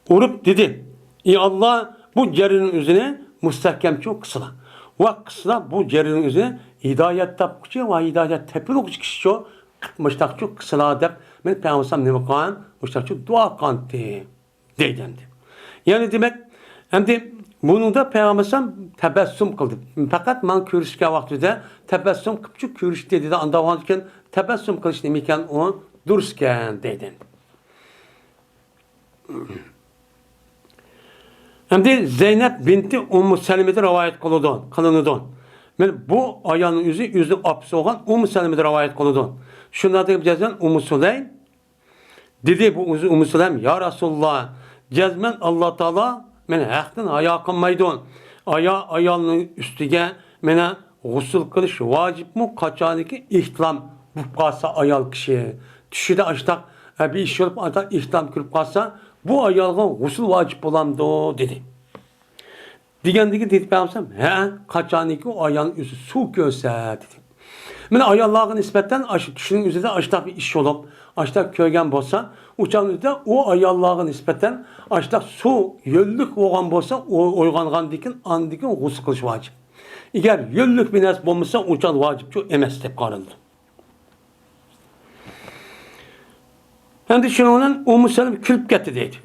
Urup dedi. Ey Allah bu cerinin özüne müstehkemçe kısıla. Va kısıla bu cerinin özüne hidayet tapçı ve hidayet tepil kişi müştakçı kısıla dep men Peygambersam nima qilgan? Müştakçı dua qildi deydi. Yani demek endi bununda Peygambersam tebessüm kıldı. Fakat men ko'rishga vaqtida tebessüm qilib ko'rish dedi andagan ekan tebessüm qilish nima ekan o duruskan deydi. Endi Zeynep binti Ummu Seleme'de rivayet kılınıdı. Men bu ayağının yüzü apsi olan Ummu Seleme'de rivayet kılınıdı. Şunda deyip cezmen Ummu Süleym dedi bu Ummu Süleym ya Resulullah cezmen Allah Teala meni haqdan haya qilmaydi. Ayağının üstüge meni gusül kılış vacip mu kaçaniki ihtilam bu qasa ayal kişi. Düşüde açtak bir iş olup açtak ihtilam kırıp qalsa bu ayalga gusül vacip olamdı dedi. Degandiki dedi Peygamberim he kaçaniki o ayağın üstü su görse dedi. Mene ayallarga nisbeten düşünün üzerinde açtak bir iş olup açtak köygen bolsa uçağın üzerinde o ayallarga nisbeten açtak su yöllük olgan bolsa oygangan dikin andikin gusül kılış vacip. Eğer yöllük bir nes bolmasa uçağın vacip çok emes dep qarıldı. Endi şunun Ummu Seleme külüp ketdi deydi.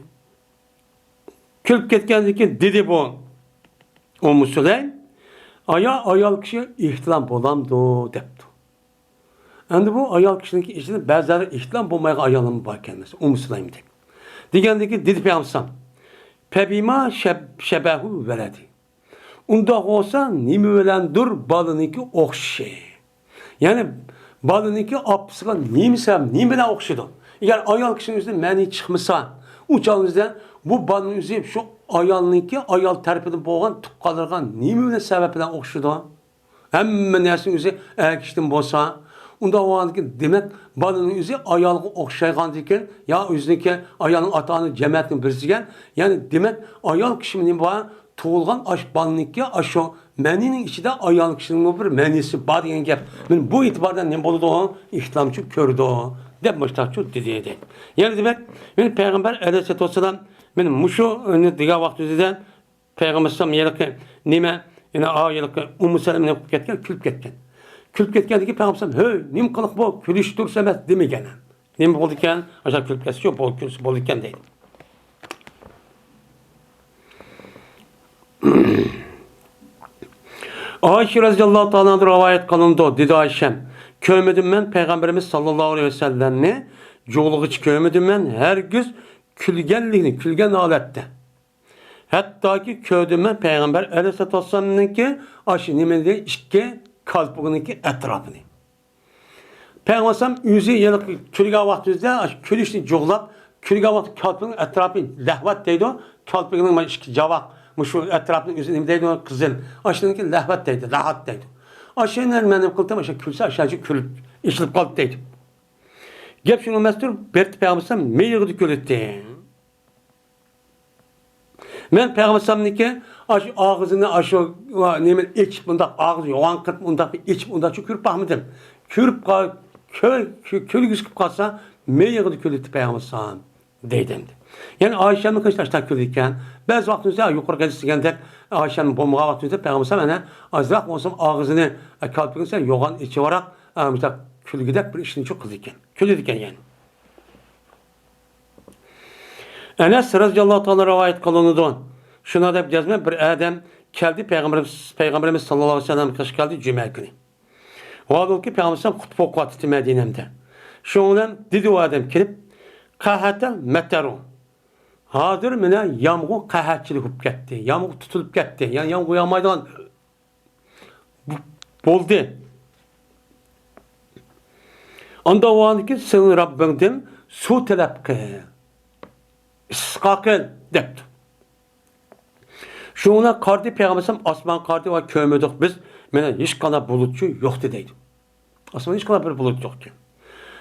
Külüp ketgendiki dedi bu Ummu Süleym ayal kişi ihtilam bolamdı depti. Endi bu ayal kişinin içinde bazıları ihtilam bolmayga ayalım var kendisi. Ummu Süleym deydi. Degandiki dedi Peygamber Pebima şebehu veledi. Unda olsa nimi bilendir balıniki okşi. Yani balıniki apsıga nimisem nimi bilen okşidi. Eğer ayal kişinin üzerinde meni çıkmasa uçağınızda bu balının üzerinde şu ayalınki ayal tarafından boğan tuqqalırgan nimi bilen sebebinden okşidi. Hemen nersin üzerinde eğer kişinin bolsa unda o andaki demek balının üzerinde ayalga okşaygan diken ya üzerindeki ayalın atağını cemaatinin birisigen yani demek ayal kişinin bana tuğulgan aş balınki aşo meninin içinde ayal kişinin bir menisi var diyen gap. Men bu itibardan ne boldu o ihtilamçı kördü o. Dep müştakçı dedi. Yani demek men Peygamber aleyhissalatu vesselam men muşu diga vaqtida Peygamber sallam yerke nime yani ayılık Ummu Seleme'ne ketken külüp ketken. Külüp ketkendeki Peygamber sallam hey nim qılık bu külüş dursa emas demegen. Nima boldu ekan? Aşağı külüp ketsi yok boldu ekan deydi. Ayşe radıyallahu ta'ala rivayet kılındı dedi Ayşem. Köymedim ben Peygamberimiz sallallahu aleyhi ve sellem'ni çoğuluğuç köymedim ben her güz külgen alette. Hatta ki köydim ben Peygamber aleyhissalatu vesselam'ınki aşı nimedi iki kalpıgınınki etrafını. Peygamber sallam yüzü yılık külgen vaktizde külüşünü çoğulap külgen vakti kalpıgının etrafını lehvat deydi o kalpıgının iki cavak şu etrafının üzerinde deydi o kızıl. Aşağıdaki lehvat deydi, rahat deydi. Aşağıdan menim kıldım aşağı külse aşağıcı külüp işilip kaldı deydi. Gep şunu mestur Berti Peygamber'sam meyirdi külüttü. Men Peygamber'samniki ağzını aşağı nemin içip bunda ağzı yoğan kırp bunda içip bunda şu külüp bakmadım. Külü güsküp kalsa meyirdi külüttü Peygamber'sam deydim. Yani Ayşe'nin kışlaştan külükken bazı vaxtımızda yukarı geliştirgende Ayşe'nin bombağa vaxtımızda Peygamber bana azraq olsam ağzını kalpinse yoğan içi olarak külgüdek bir işini çok kızıkken. Külüdükken yani. Enes radıyallahu ta'ala rivayet kılınıdı. Şuna da yazma bir adam geldi Peygamberimiz sallallahu aleyhi ve sellem kış geldi cuma günü. O adam ki Peygamberimiz kutbu okuatı Medine'mde. Şundan dedi o adam gelip qahatal mataru. Hazır mene yağmur qahatçılık olub ketdi. Yağmur tutulup ketdi. Yani yağmur yağmaydigan boldu. Onda o an ki senin Rabbingden su talep qil. Isqa qil debdi. Şuna qardı Peyğəmbər asman qardı və kömüdük biz. Mənə heç qana bulutçu yoxdu deydi. Asman heç qana bir bulut yoxdu.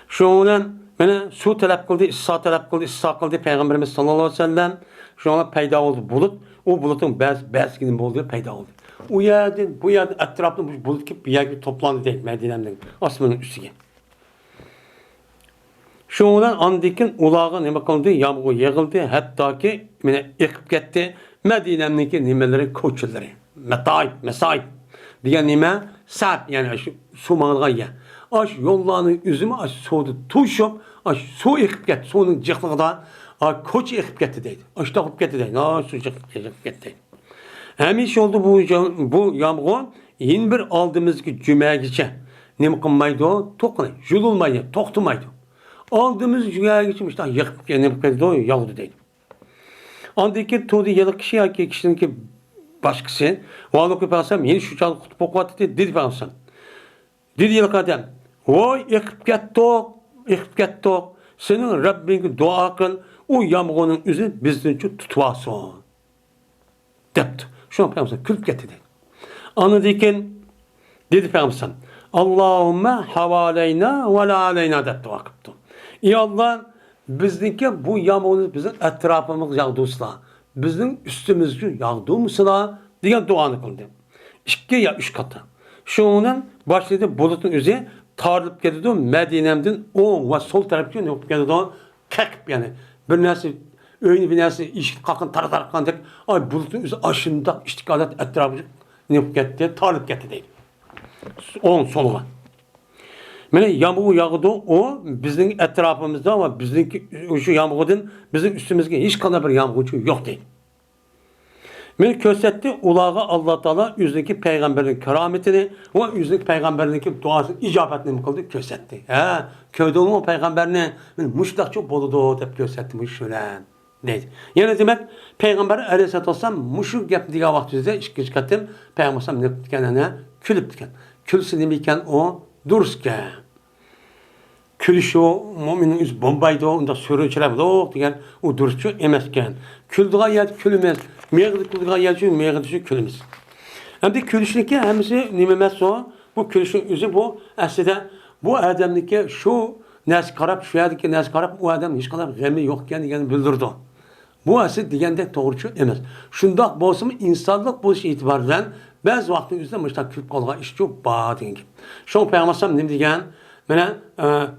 Şuna mənə su talep qildi, issa talep qildi, issa qildi Peyğəmbərimiz sallallahu əleyhi və səlləm. Şuna payda oldu bulut. O bulutun bəzi gün boldu, payda oldu. O yerdən, bu yerdən ətrafında bu bulut ki bir yerə toplandı deyil Mədinəmdən. Asmanın üstüge. Şundan andikin ulağı nima qildi? Yağmur yığıldı, hatta ki mənə yıqıb getdi. Mədinəmdəki nimələri koçuları. Mesai. Diyen nime? Sap yani su mağdaya. Aş yollarının üzümü aş soğudu tuşup aş su yıkıp gitti. Su'nun cıklıqdan koç yıkıp gitti deydi. Aş takıp gitti deydi. Su yıkıp gitti. Hemiş oldu bu yağmur. Yeni bir aldığımızki cümeğice. Nima qilmaydi o? To'qnay. Yululmaydi, to'xtamaydi. Aldığımız cümeğice işte yıkıp gitti o yağdı deydi. Andaki to'di yılıq kişi yoki kishiniki başkası. Vallahi ko'parsam yeni şu çalı kutup okuvatdı dedi parsam. Dedi yılıq adam. Voy yıkıp ketdik. Senin Rabbinge dua qil. O yağmurun üzü bizden için tutuvasın. Depti. Şu an parsam külüp gitti dedi. Anıdikin dedi parsam. Allahümme havaleyna ve la aleyna depti dua qildi. Ey Allah bizdeki bu yağmurun bizim etrafımız yağdıysa, bizim üstümüzü yağdıysa diye duanı kıldı. 2 ya 3 katı. Şunun başladı bulutun üzeri tarılıp geldi. Medine'mden o ve sol tarafı ne yapıp geldi? Kalkıp yani. Bir nesi öyle bir nesi iş kalkın tarak ay bulutun üzeri aşında istikalet etrafı ne yapıp geldi? Tarılıp geldi değil. Onun soluğa. Mene yağmur yağdı o bizim etrafımızda ama bizimki şu yağmurdan bizim üstümüzde hiç kadar bir yağmur yok değil. Mene gösterdi ulağa Allah Teala yüzdeki peygamberin kerametini ve yüzdeki peygamberin duasının icabetini mi kıldı gösterdi. Köyde olan o peygamberini muşlak çok boludu deyip gösterdi şöyle deydi. Yani demek peygamber aleyhissalatü vesselam muşu gap diye vaxtımızda işkiş katım peygamber sallam ne dikenine külüp diken. Külsü demeyken o dururken. Külüşü o müminin üz bombaydı o, onda sürünçüler yok diyen o duruşu emezken. Küldüğe yer külümez, meğdirdiğe yer meğdirdiği külümez. Hem de külüşünki hemisi nimemez o, bu külüşün üzü bu, aslında bu adamdaki şu nes karab, şu yerdeki nes karab, o adam hiç kadar gemi yokken diyen bildirdi. Bu aslında diyende doğrucu emez. Şundak bolsun insanlık bu şey itibariyle bazı vakti üzerinde müştak külüp kalğa iş çok bağ diyen gibi. Şu peygambersem ne diyen? Mene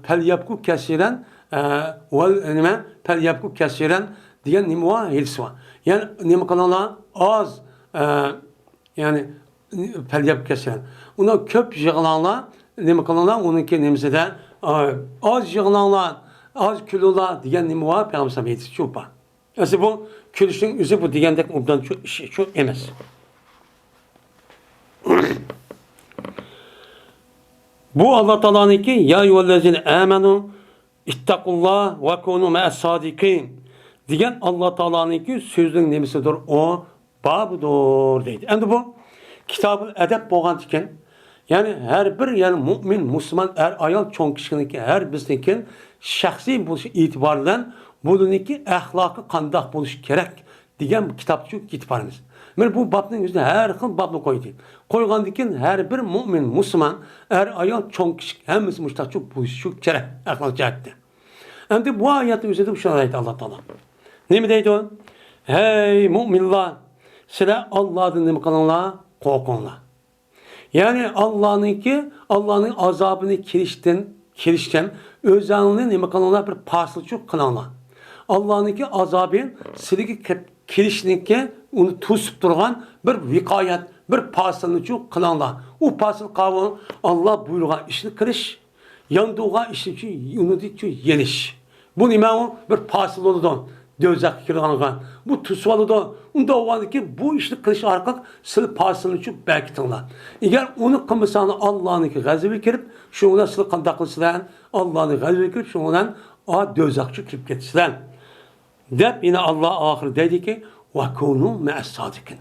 pel yapku kesiren nime pel yapku kesiren diyen nimva hilsva. Yani nime kanala az yani pel yapku kesiren. Ona köp yığılanlar nime kanala onunki nimse de az yığılanlar az kilolar diyen nimva peygambersem yetişiyor ba. Aslında bu külüşün üzü bu diyendek obdan çok emez. Bu Allah Teala'nın ki ya eyyühellezine amenu ittakullah ve kunu ma'as sadikin diyen Allah Teala'nın ki sözünün nemisidir o babıdır deydi. Endi bu kitabı edep boğan diken yani her bir yani mümin, Müslüman, her ayol çoğun kişinin her bizdekin şahsi buluş itibarından bununki ahlakı kandak buluş gerek diyen kitapçı itibarımız. Men bu babның yüzüne her xil babını koydu. Koygandikin her bir mümin, Müslüman, her ayol çoğun kişi hemimiz müştakçı buluşu gerek ahlak cihette. Endi bu ayetin üzerinde şuna deydi Allah Teala. Ne mi deydi o? Hey müminler, sizler Allah'ın nemi kılınlar, korkunlar. Yani Allah'ın azabını kirişten özelliğini nemi kılınlar bir parsılçı kılanlar. Allah'ın azabın silgi kirişlikке onu tutup durgan bir vikayet, bir parsılçı kılanlar. O parsıl kavramı Allah buyurgan işini kiriş, yandığa işini unutucu yeniş. Bu nime o bir parsıl oldu. Dözek kirgangan. Bu tusvalı da onda olanı ki bu işini kiriş arka sil parsılçı belkitinler. Eğer onu kımısanı Allah'ın ki gazibi kirip şuna sil kandaklısı Allah'ın gazibi kirip şuna a dözaqçı kirib ketsizlar. Deb yine Allah ahir deydi ki ve kunu me'as-sadikin.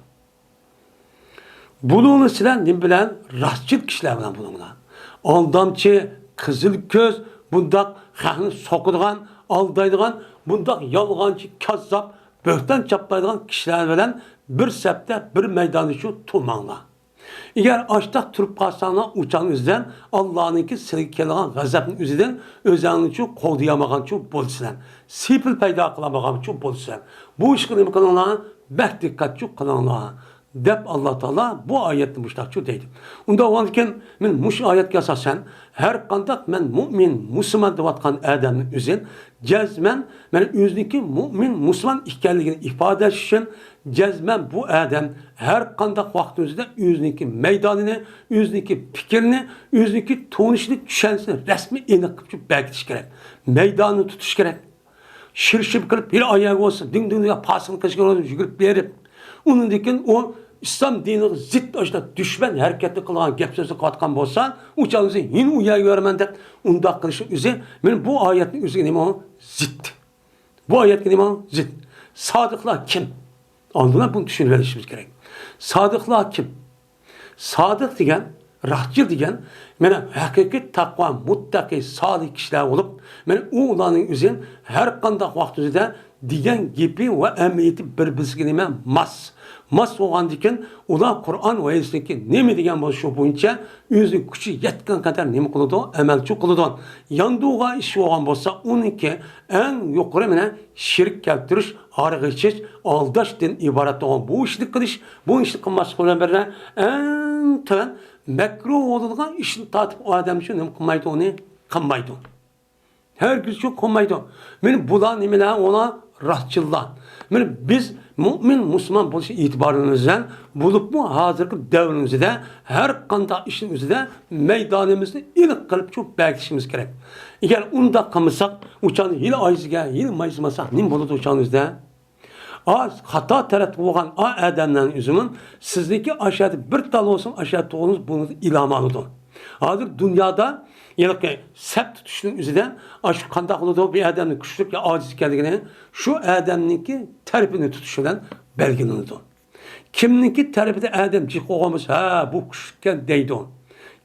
Bulunu sizler ne bilen rastçıl kişiler bilen bulunlar. Aldamçı, kızıl göz, bundak xalqni soqadigan, aldaydigan, bundak yalğancı, kazzap, böhtan çaplaydigan kişiler bilen bir septe bir meydanı şu tulmanglar. Eğer açtaq turib qalsanglar uçağınızdan Allah'ınki sizga kelgan g'azabning o'zidan o'zingizchu qo'ldayamaganchu bo'lsizlar. Sepil paydo qilamaganchu bo'lsizlar. Bu ishga nima qilinglar? Bak diqqatchu qilinglar. Deb Allah Taala bu oyatni mushtaqchu deydi. Unda o'lgan men mush oyatga asosan har qanday men mu'min, musulmon deyotgan odamning o'zin jazman men o'ziniki mu'min, musulmon ekanligini ifodalash uchun jazman bu odam har qanday vaqt o'zida o'ziniki maydonini, o'ziniki fikrini, o'ziniki to'nishlik tushansini rasmiy aniq qilib belgitish kerak. Maydonni tutish kerak. Shirshib qilib bir oyoq olsa, ding-dingga pasini qilishga yugurib berib, undan o İslam dinine zıt işte düşman hareketli kılan gap sözü katkan bolsa, uçağınızı yine uyar görmen de unda kılışı üzeri, benim bu ayetin üzeri neyim o? Zıt. Bu ayet neyim o? Zıt. Sadıklar kim? Anladın bunu düşünmeliyiz gerek. Sadıklar kim? Sadık degen, rahçıl degen, mene hakiki takva, muttaki, sadık kişiler olup, mene o ulanın üzerine her kandak vakti üzerinde diyen gibi ve emniyeti bir-birisi neyim mas. Mas olgandikin ular Qur'on va hadisniki nima degan bo'lsa shu bo'yicha o'zining kuchi yetgan qadar nima qiladi? Amalchi qiladi. Yanduga ish bo'lgan bo'lsa, uniki eng yuqori mana shirk keltirish, arg'ichish, aldashdan iborat bo'lgan bu ishni qilish, bu ishni qilmaslik bilan birga eng to'g'ri makruh bo'ladigan ishni tatib odam shu nima qilmaydi, uni qilmaydi. Herkes shu qilmaydi. Men bular nimalar ona rastçıllar. Yani biz mümin, Müslüman bo'lishga itibarımızdan bulup bu hazırki devrimizde her qanday işimizde meydanımızda iliq qilib çok belgitishimiz kerak. Eğer unda qilmasak, uçağını yil ayızga, yil mayısmasak ne bo'ladi uçağınızda? Hata taraf bo'lgan adamlarning o'zimin sizniki aşağıda bir tal olsun aşağıda olunuz bunu ilham alıdı. Hazır dünyada yani sep tutuşunun üzerinden şu kandak oldu bir adamın güçlük ya aciz geldiğini şu adamınki terpini tutuşundan belgelenirdi. Kimninki terpide adam cik olmuş ha bu güçlükken deydi.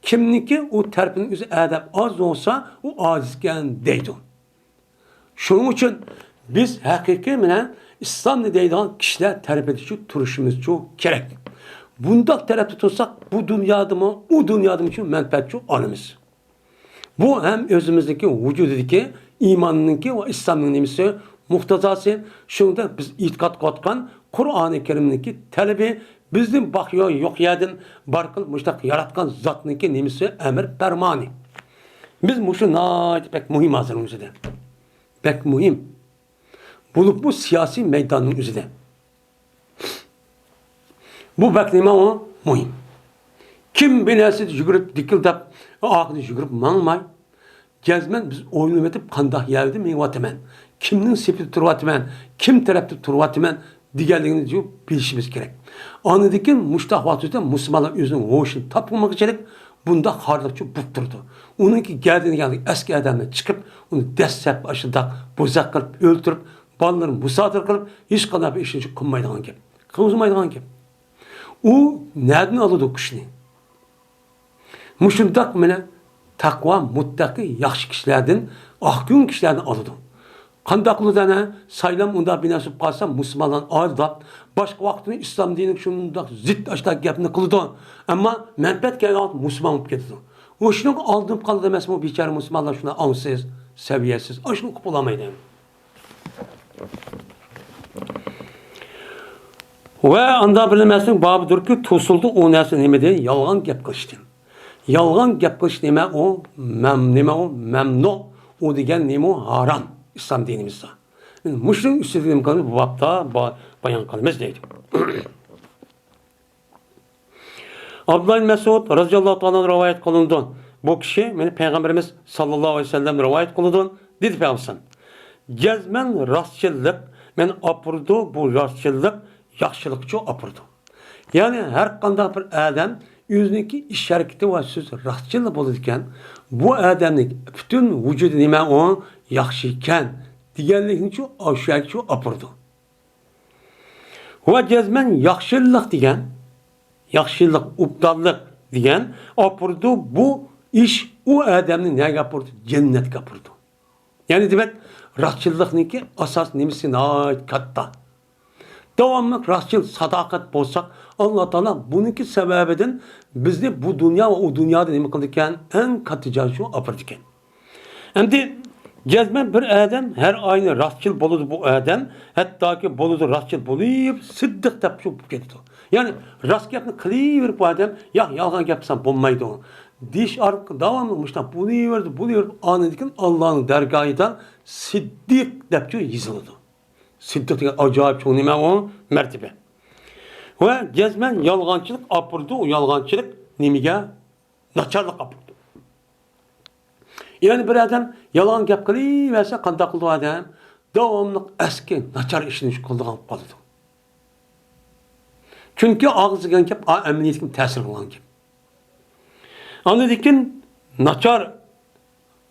Kimninki o terpinin üzeri adam az olsa o acizken deydi. Şunun için biz hakiki İslam'da deydiğin kişiler terpedici turuşumuz çok gerek. Bunda terp tutursak bu dünyada mı o dünyada mı için menfaat çok anımız. Bu hem özümüzdeki vücudundaki imanınki ve İslam'ın nemisi muhtazası. Şunda biz itikat katkan Kur'an-ı Kerim'deki talebi bizim bakıyor yok yerden barkıl müştak yaratkan zatınki nemisi emir fermani. Biz muşu naat pek mühim hazırın üzerinde. Pek mühim. Bulup bu siyasi meydanın üzerinde. Bu bekleme o mühim. Kim binası yugurip dikildip ağını yugurip manmay. Cezmen biz oyunu etip kandah yerde meyvatemen. Kimnin sepil turvatemen, kim tarafta turvatemen diğerlerini diyor bilişimiz gerek. Anıdaki muştah vatüzde Müslümanlar özünün hoşunu tapılmak için bunda harlıkçı bukturdu. Onunki geldiğini geldik eski adamla çıkıp onu dessep aşıda bozak kılıp öldürüp ballarını musadır kılıp hiç kadar bir işinci kılmaydıgan gibi. Kılmaydıgan gibi. O nereden alırdı o kişini? Muşundak mene takva, muttaki, yaxşı kişilerden, ahkün kişilerden alırdı. Kandaklı'da ne? Saylam onda binasıp kalsa Müslümanlar aldap, başka vaktini İslam dinin şununda zıt aşağı gapını kıldı. Ama menfaat geldi Müslüman olup gitti. O şunu aldım kaldı demez mi o biçare Müslümanlar şuna ansız, seviyesiz. O şunu kupulamaydı. Ve anda bilemezsin babıdır ki tosuldu o nesil nemedi yalgan gap kılıştı. Yalgan gap kılış neme o memnu o degen neme o haram İslam dinimizde. Yani, Müslüm istediğim kadar bu bapta bayan kalmaz deydi. Abdullah bin Mesud radıyallahu anh'dan rivayet kılındı. Bu kişi beni Peygamberimiz sallallahu aleyhi ve sellem rivayet kılındı. Dedi Peygamber. Cezmen rastçılık men apurdu bu rastçılık yaxşılıkçı apurdu. Yani her qanday bir adam özüneki iş hareketi ve söz rastçılık boladigan bu adamning bütün vücudu nima o yaxshi ekan deganlikni shu apurdi. Va jazman yaxshilik degan, yaxshilik, ubdallik degan apurdi bu ish u odamni nega apurdi? Jannatga apurdi. Ya'ni demak, rostchilikniki asos nimasi katta. Davamlı rastçıl sadakat bolsak Allah Teala bununki sebebinden bizni bu dünya ve o dünyada nima qildikan en katıca şu apırdikan. Endi cezmen bir adam her aynı rastçıl boludu bu adam hatta ki boludu rastçıl boluyup sıddık dep şu ketdi. Yani rast gapni qilaverib bu adam ya yalgan gapsan bo'lmaydi. Diş arq davamlı muşta buluverdi anedikin Allah'ın dergahından siddiq dep şu yazıldı. Siddiq degan acayip çok nima o mertebe. Ve cezmen yalgancılık apurdu, o yalgancılık nimiga naçarlık apurdu. Yani bir adam yalan gap qilaversa qanday qildi adam? Davomli eski naçar ishini qildigan qoldi. Çünkü ağzıgan gap emniyetga ta'sir qilgan gap. Anladın naçar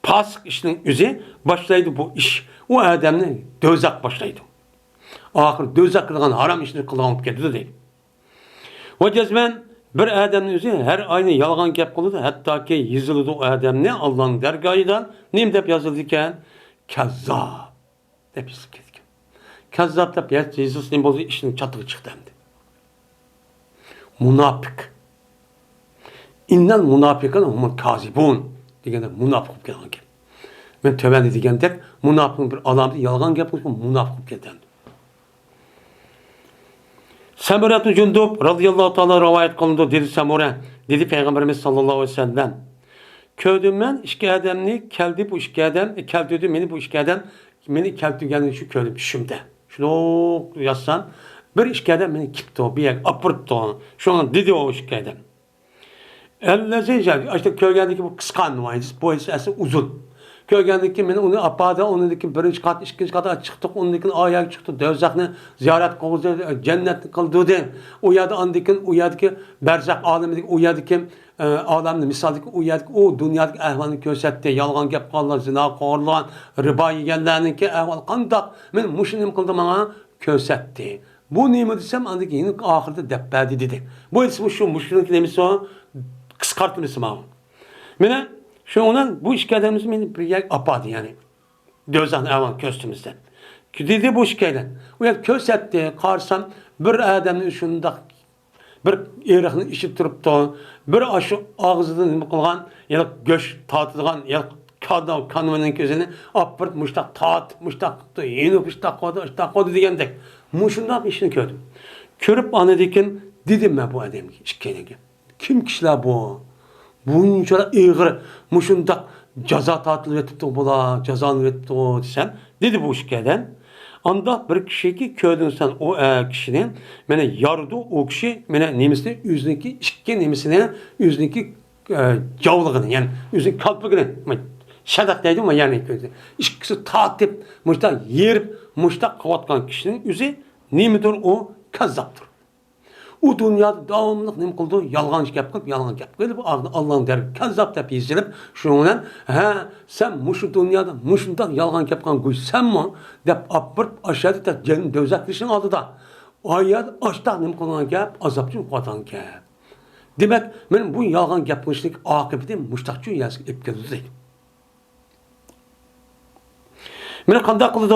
pasık işinin üzü başlaydı bu iş. O adamni dözak başlaydı. Ahir dözak qilgan haram ishni qilgan ketdi deydi. Va jazman bir odamning o'zi har oyni yolg'on gap qiladi, hattoki yoziladi u odamni Allohning dargohidan nim deb yozildi ekan? Kazzob deb yozib ketgan. Kazzob deb Yesusning bo'ldi ishning chatig'i chiqdi endi. Munofiq. Innal munofiqina humul kazibun deganda munofiq bo'lib kelgan ekan. Men tövbeni degandek munofiqning bir alamati yolg'on gap qilib munofiq bo'lib ketgan. Samuratu Jundub radıyallahu ta'ala rivayet kılındı dedi Samura. Dedi Peygamberimiz sallallahu aleyhi ve sellem. Köydüm ben işki adamni keldi bu işki adam. Keldi beni bu işki adam. Beni keldi geldi şu köydüm şimdi. Şunu yazsan. Bir işki adam beni gitti o bir yer apırttı onu. Şu an dedi o işki adam. Ellezeyce işte köydeki bu kıskan vayız. Bu ise uzun. Köydeki beni onu apada onundaki birinci kat ikinci kata çıktık onundaki ayak çıktı dövzakni ziyaret kıldı cennet kıldı de o yerde andikin o yerdeki berzak alemindeki o yerdeki alemde misaldeki o yerdeki o dünyadaki ehvalini gösterdi yalgan gap qilgan zina qilgan riba yeganlarniki ehval qandoq men mushinim qildim bana gösterdi. Bu nima desem andiki yine ahirde deppadi dedi. Bu ismi şu mushrik demisi o kıskartması mı? Mene şu onun bu işkademiz beni bir yer apadı yani. Dözan avan köstümüzden. Dedi bu işkayden. O yer kösetti, karsan bir adamın şunda bir eriğini işi turup da bir aşı ağzından kılgan ya göç tatıdığan ya kanının gözünü apırt muştak tat muştak yeni muştak kodu diyendek. Muşundak işini gördüm. Körüp anedikin dedim ben bu adamı işkayden. Kim kişiler bu? Bunca ağır muşundak ceza tatili etipti bula, cezanı etipti o desem. Dedi bu işkeden. Anda bir kişi ki köydün sen o kişinin mene yardı o kişi mene nemisini yüzündeki işke nemisine yüzündeki cavlığını yani yüzündeki kalpligini şadak deydi ama yani işkisi tatip muşta yerip muşta kavatkan kişinin yüzü nemidir o kazzaptır. O dünyada davamlıq nima qildi? Yalğan gap qilib, yalğan gap qilib, Allah'ın der kazzab deb yezilib, şundan ha sen muşu dünyada muşundan yalğan gap qilgan qo'y, senmi deb apırıp aşağıda da cennet dözaklishin oldida. Oyat oshda nima qilgan gap, azobchi qo'ygan gap. Demak, men bu yalğan gap qilishlik oqibati mushtaqchi yazib keldi. Men qanday qildi?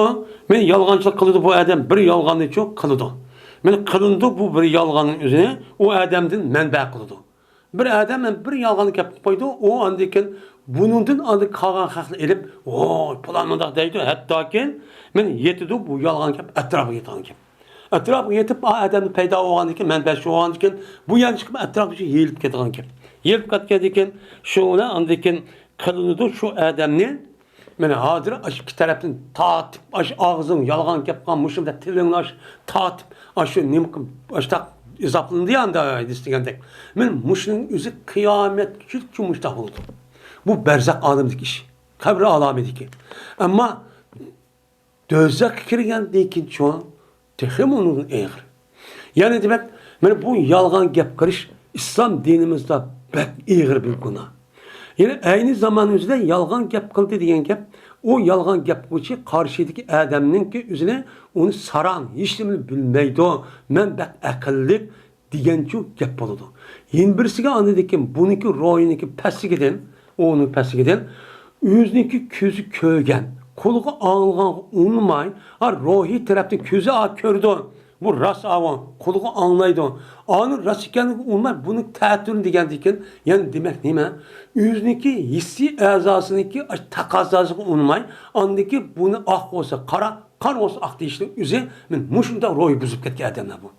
Men yalğanchilik qildi bu odam, bir yalğanni çok qildi. Men qılındı bu bir yalğanın üzerine o adamdan mənbə qıldı. Bir adam bir yalğanı gap qoydu, o andikin bunundan andik qalğan haqni elib, "Oy, plan mındaq" deydi. Hatto ki men yetidi bu yalğan gap ətrafı yetan gap. Ətrafı yetib adamın payda olğandikin mənbə şu olğandikin bu yan çıxıb ətrafı yeyilib ketgan gap. Yeyilib ketgandikin şuna andikin qılındı şu adamni men hazır iki tarafdan tatib ağzın yalğan gap qilgan muşunda tilini tatib aşı nimkim aşta izaflandı yanda istigandek. Men muşun üzü kıyamet küçük muşta oldu. Bu berzak alemdeki iş. Kabri alamedeki. Ama dözak kirgendeki çoğun tehim onun eğer. Yani demek men bu yalgan gap qilish İslam dinimizde pek eğer bir günah. Yani aynı zamanda yalgan gap qildi degan gap o yalgan gap qiluvchi qarshidagi odamninki o'zini uni saran hech nimani bilmaydi. Men bak aqlli deganchu gap bo'ladi. Yin birisiga andikin buniki ro'yiniki pastigidan, o'ning pastigidan o'ziniki ko'zi ko'rgan, qo'liga olgan unmay, ruhiy tarafdan ko'zi ko'rdi. Bu ras avan, qo'liga anglaydi. Ani ras ekanligi unmay buni ta'til degandikin, ya'ni demak nima? O'ziniki hissiy a'zosiniki taqozosiga unmay, andiki buni oq bo'lsa qora, qora bo'lsa oq deyishning o'zi men mushunda ro'y buzib ketgan odamlar bu.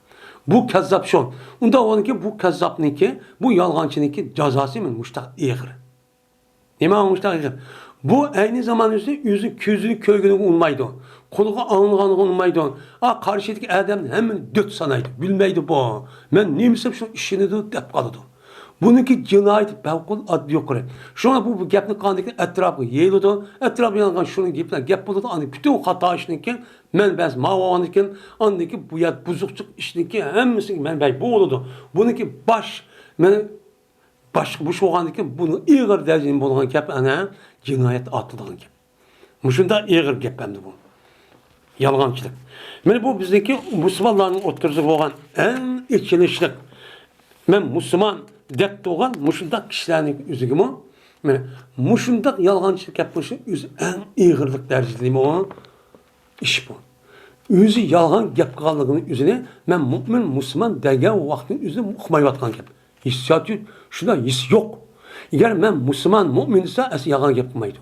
Bu kazzab şu. Unda onunki bu kazzabniki, bu yalgancıniki cazası mı muştaq eğir. Nima muştaq eğir? Bu aynı zamanda yüzü közünü köygünü unmaydı. Koluğa anılğanı unmaydı. Karşıdaki adam hemen dört sanaydı. Bilmeydi bu. Men nemsem şu işini de dep kalıdı. Bununki cinayet bevkul adı yok. Şu an bu gapni kandaki etrafı yeyildi. Etrafı yanılan şunun gaplar gap buldu. Hani bütün o hata işinki men bez mavavanıkin andaki bu yat buzukçuk işinki hemisi men bey bu oldu. Bununki baş bu şoğandaki bunu iğir derecenin bulunan gap ana cinayet atılan gap. Muşunda iğir gap hem de bu. Yalgancılık. Men bu bizdeki Müslümanların oturuzu olan en içilişlik. Men Müslüman dep doğan muşundak kişilerin üzügü mü? Muşundak yalgancılık yapmışı üzü en iğirlik dereceli mi o? İş bu. Üzü yalgan gap kalığının üzerine men mümin Müslüman degen vaktin üzerine muhmayvatkan gap. Hissiyatı şuna his yok. Eğer men Müslüman mümin ise es yalgan gap kılmaydı.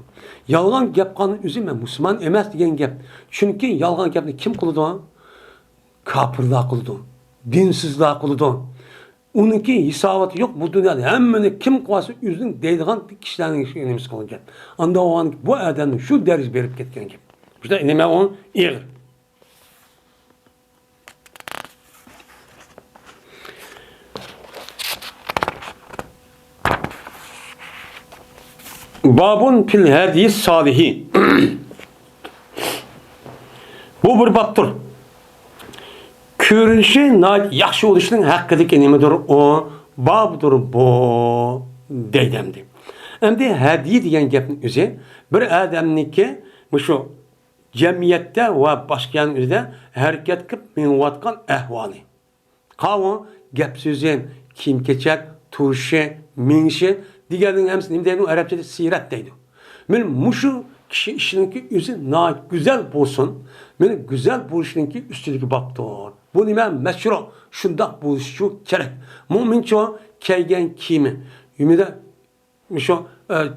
Yalgan gap kalığının üzerine men Müslüman emas degen gap. Çünkü yalgan gapni kim kılıdı? Kapırlığa kılıdı. Dinsizliğe kılıdı. Onunki hisabatı yok bu dünyada. Hemen kim kılası üzerine deydiğen kişilerin işini kılınacak. Anda o an bu adamın şu derece verip ketken gibi. İşte ineme onun iğir. Babun fil hadis salihi. Bu bir babdır. Körünüşü yaxşı oluşunun hakkıdaki nemidir o? Babdır bu deydemdi. Hem de hediye diyen gapın üzü bir adamniki şu cemiyette ve başkayanın üzerinde hareket kıp minvatkan ehvali. Kavu gap sözün kim keçek, turşu, minşi diğerinin hemsini nimdeyin Arapçada siret deydi. Men muşu kişi işininki üzü güzel bulsun. Men güzel buluşununki üstündeki babdır. Bu nime meşhur şundak buluşu gerek. Müminço keygen kimi? Ümide şu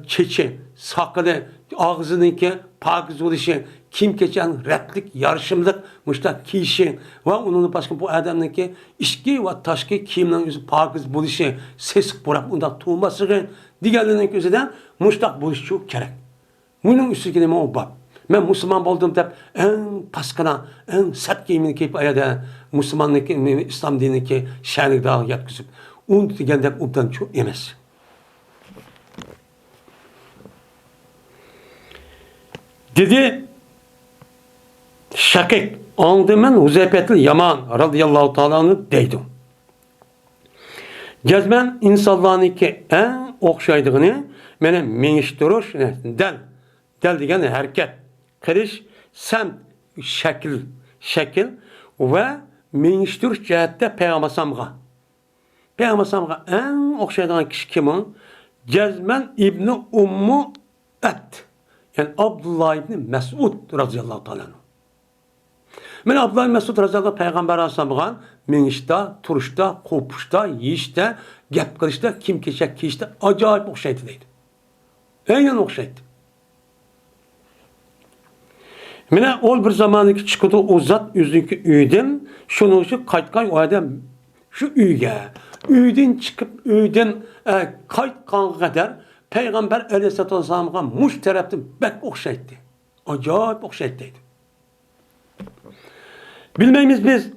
çeçe, sakılı, ağzınınki pakiz oluşu, kim keçen retlik, yarışımlık, müştak kişi ve onun başka bu adamınki işki ve taşki kimden yüzü pakiz buluşu, ses bırak ondan tuğması diğerlerinin üzerinden müştak buluşu gerek. Bunun üstündeki nime o bab. Ben Müslüman oldum deyip en paskana, en sert giyimini kiyip ayada Müslümanlık, İslam dinindeki şerlik dağı yatkızıp onu degende ondan çok emez. Dedi Şakik, andı men Huzeyfetli Yaman radıyallahu ta'ala'nı deydim. Gezmen insanlarınki en okşaydığını mene meniştiriş, del degen hareket. Kırış, semt, şekil ve miniştiriş cihette Peygamber'e. Peygamber'e en okşayan kişi kimin? Cezmen İbni Ummu Et. Yani Abdullah İbni Mesud radıyallahu ta'ala. Men Abdullah İbni Mesud radıyallahu Peygamber Aleyhisselam'a minişte, turuşta, kopuşta, yiyişte, gep kırışta, kim keçek kişte acayip okşaydı deydi. En okşaydı. Mine ol bir zamaniki çıkıdı o zat yüzünkü üydüm. Şunun için kaytkay o adam şu üyge. Üyden çıkıp üyden kaytkan kadar Peygamber Aleyhisselatü Vesselam'a muş taraftan bek okşaydı. Acayip okşaydı. Bilmeyimiz biz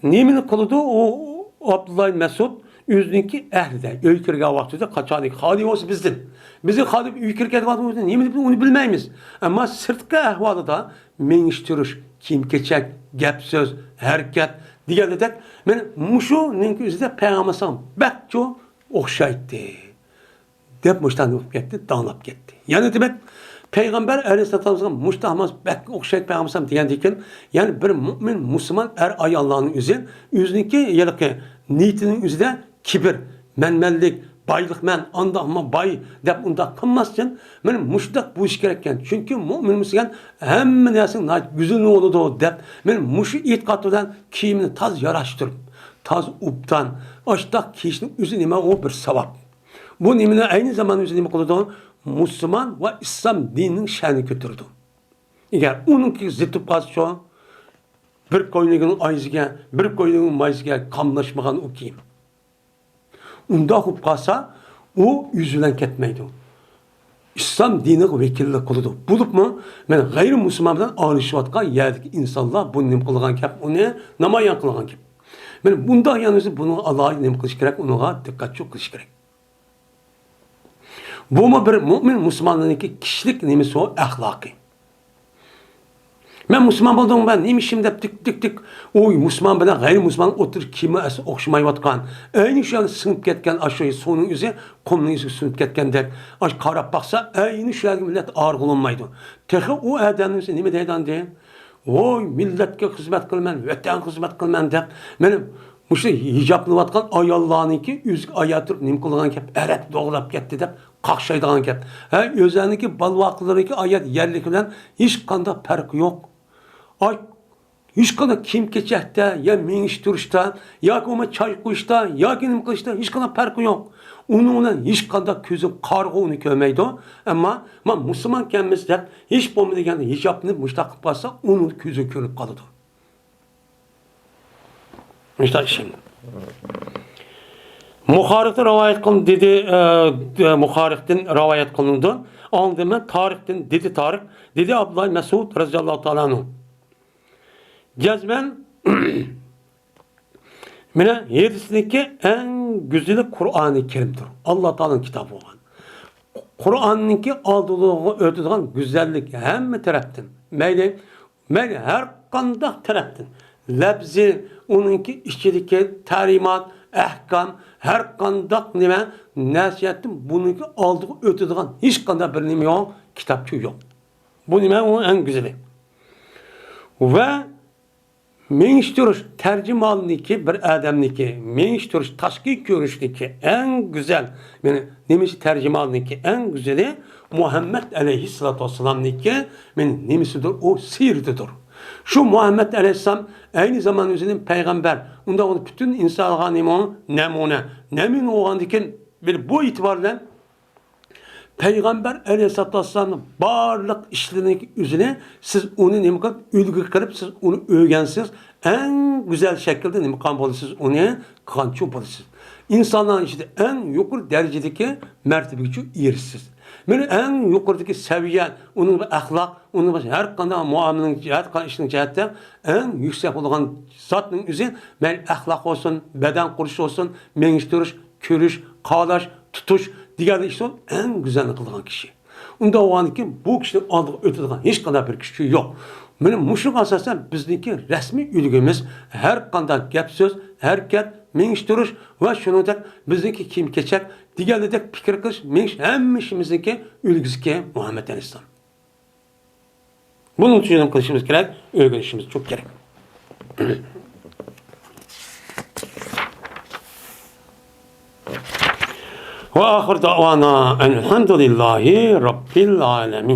nemini kılıdı o Abdullah Mesud yüzündeki ehlide. Öykürge vaktinde kaçanik. Hadi olsa bizden. Bizi hadip öykürge vaktinde nemini onu bilmeyimiz. Ama sırtkı ehvalı da meniştiriş, kim keçek, gap söz, hareket diye dedik. Men muşu nenki üzerinde Peygamber'e bekço okşaydı. Dep muştan gitti, dağınıp gitti. Yani demek Peygamber Aleyhisselam'a muştahmaz bek okşayıp Peygamber degendikin, yani bir mümin, Müslüman ayollarning o'ziniki yilqi niyetinin o'zida kibir, menmenlik, baylıqman, andaqman bay deb undaq qilmasdan, mana mushtaq bo'lish kerak ekan. Chunki mu'min bo'lgan hamma narsani go'zal bo'ladi deb, mana mushu e'tiqod bilan kiyimni taz yarashtirib, taz ubdan, oshtaq kiyishni o'zi nima u bir savob. Bu nimani aynı zamanda o'zi nima qiladi? Müslüman ve İslam dininin şanını götürdü. Eğer onunki zıtıp kalsa, bir koyunun ayızga, bir koyunun mayızga kamlaşmagan o kiyim. Unda okup kalsa, o yüzünden ketmeydi. İslam dini vekillik kılıdı. Bulup mu? Ben gayrimüslimlerden ağrışıvatkan yerdeki insanlar bunu nem kılgan kep, onu namayan kılgan kep. Ben bunda yalnız bunu Allah'a nem kılış gerek, ona dikkat çok kılış gerek. Bu mu bir mümin Müslümanlığındaki kişilik nemisi o ahlakı. Ben Müslüman oldum, ben neymişim de tık oy Müslüman bilen gayrimüslimman otur kimi okşamayvatkan. Aynı şu an sınıp ketken aşağıya sonun yüzü, konunun yüzü sınıp ketken der. Aş karab baksa aynı şu an millet ağır kullanmaydı. Tehi o adamın yüzü nemi deyden deyin. Oy milletke hizmet kılmen, vatan hizmet kılmen der. Benim bu hicaplıvatkan ayollarınki üzük ayatır nim kılgan kep, eret doğulap gitti dep, kakşaydıgan kep. Özlerindeki balvaklarındaki ayet yerlik bilen hiç kanda farkı yok. Ay, hiç kanda kim keçekte, ya meniş duruşta, ya ki ona çay kuşta, ya ki nim kılışta hiç kanda farkı yok. Onunla hiç kanda közüm kargı onu kömeydi. Ama Müslüman kendimizde hiç bomba degende hicapını müştakip varsa onun közü körüp kalıdı. İşte şimdi. Muharik'ten rivayet kılın dedi, Muharik'ten rivayet kılındı. Anladım tarihten dedi Tarık, dedi Abdullah Mesud radıyallahu ta'ala anhu. Cezmen mine yedisindeki en güzeli Kur'an-ı Kerim'dir. Allah Teala'nın kitabı olan. Kur'an'ınki aldığını ötüdüğün güzellik hem taraftan. Meyli her kandak taraftan. Lebzi, onunki içindeki tarimat, ahkam, her kandak nime nasihatin bununki aldığı ötüdüğün hiç kandak bir nime yok, kitapçı yok. Bu nime onun en güzeli. Ve meniştürüş tercümanlıki bir adamniki, meniştürüş taşkik görüşlüki en güzel, yani nemisi tercümanlıki en güzeli Muhammed Aleyhisselatü Vesselam'niki, yani nemisidir, o sihirdidir. Şu Muhammed Aleyhisselam aynı zamanda özünün peygamber. Onda onu bütün insanlığa nemune. Nemin oğandaki bir bu itibarla Peygamber Aleyhisselatü Vesselam'ın barlık işlerindeki üzerine siz onu nemkan ülgü kırıp siz onu öğrensiz en güzel şekilde nemkan bulursunuz onu kançu bulursunuz. İnsanların işte en yukarı derecedeki mertebe gücü irsiz. Yani en yukarıdaki seviye, onun bir ahlak, onun bir her kanada muamelenin cihet, her işin cihette en yüksek olan zatın üzerine ben ahlak olsun, beden kuruşu olsun, meniştürüş, körüş, kalaş, tutuş, diğer işte en güzel kılan kişi. Onda o an ki bu kişinin aldığı öteden hiç kadar bir kişi yok. Benim muşluk asasen bizdeki resmi ülgümüz her kandan gep söz, hareket, meniştürüş ve şunu da bizdeki kim keçek, diğerleri de fikir kılış, meniş hem işimizdeki ülgüsü ki Muhammed Aleyhisselam. Bunun için kılışımız gerek, öğrenişimiz çok gerek. Ve ahir davana elhamdülillahi rabbil alemin.